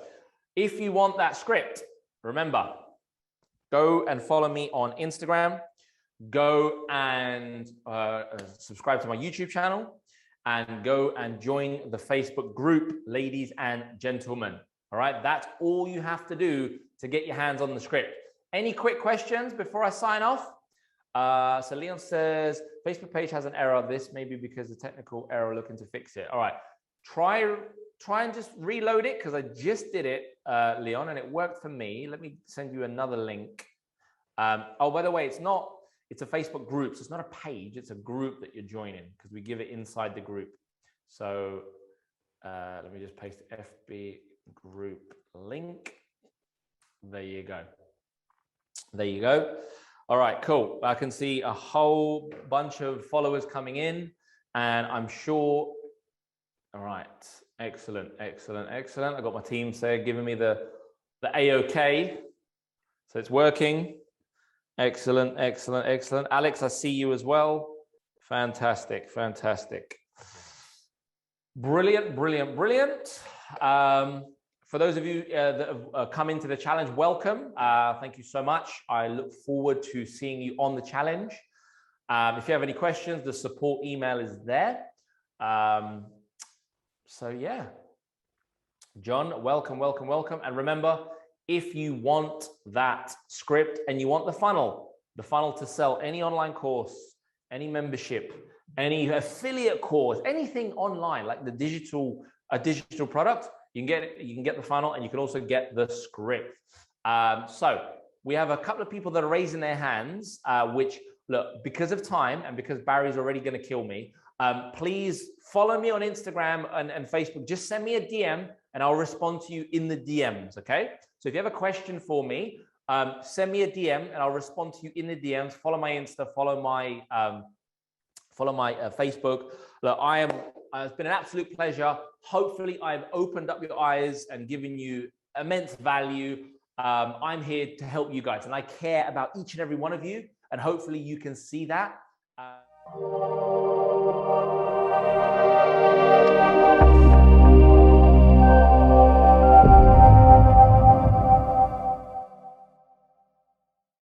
if you want that script, remember, go and follow me on Instagram. Go and subscribe to my YouTube channel and go and join the Facebook group, ladies and gentlemen. All right. That's all you have to do to get your hands on the script. Any quick questions before I sign off? So Leon says, Facebook page has an error. This may be because the technical error, looking to fix it. All right. Try and just reload it because I just did it, Leon, and it worked for me. Let me send you another link. Oh, by the way, it's a Facebook group. So it's not a page. It's a group that you're joining because we give it inside the group. So let me just paste the FB group link. There you go. There you go. All right, cool. I can see a whole bunch of followers coming in, and I'm sure. All right, excellent, excellent, excellent. I got my team there giving me the A-OK, so it's working. Excellent, excellent, excellent. Alex, I see you as well. Fantastic, fantastic. Brilliant, brilliant, brilliant. For those of you that have come into the challenge, welcome. Thank you so much. I look forward to seeing you on the challenge. If you have any questions, the support email is there. So yeah, John, welcome, welcome, welcome. And remember, if you want that script and you want the funnel to sell any online course, any membership, any affiliate course, anything online, like a digital product, you can get the funnel and you can also get the script. So we have a couple of people that are raising their hands, which look, because of time and because Barry's already going to kill me, please follow me on Instagram and Facebook. Just send me a DM and I'll respond to you in the DMs. Okay. So if you have a question for me, send me a DM and I'll respond to you in the DMs. Follow my Insta, follow my Facebook. Look, it's been an absolute pleasure. Hopefully I've opened up your eyes and given you immense value. I'm here to help you guys and I care about each and every one of you. And hopefully you can see that.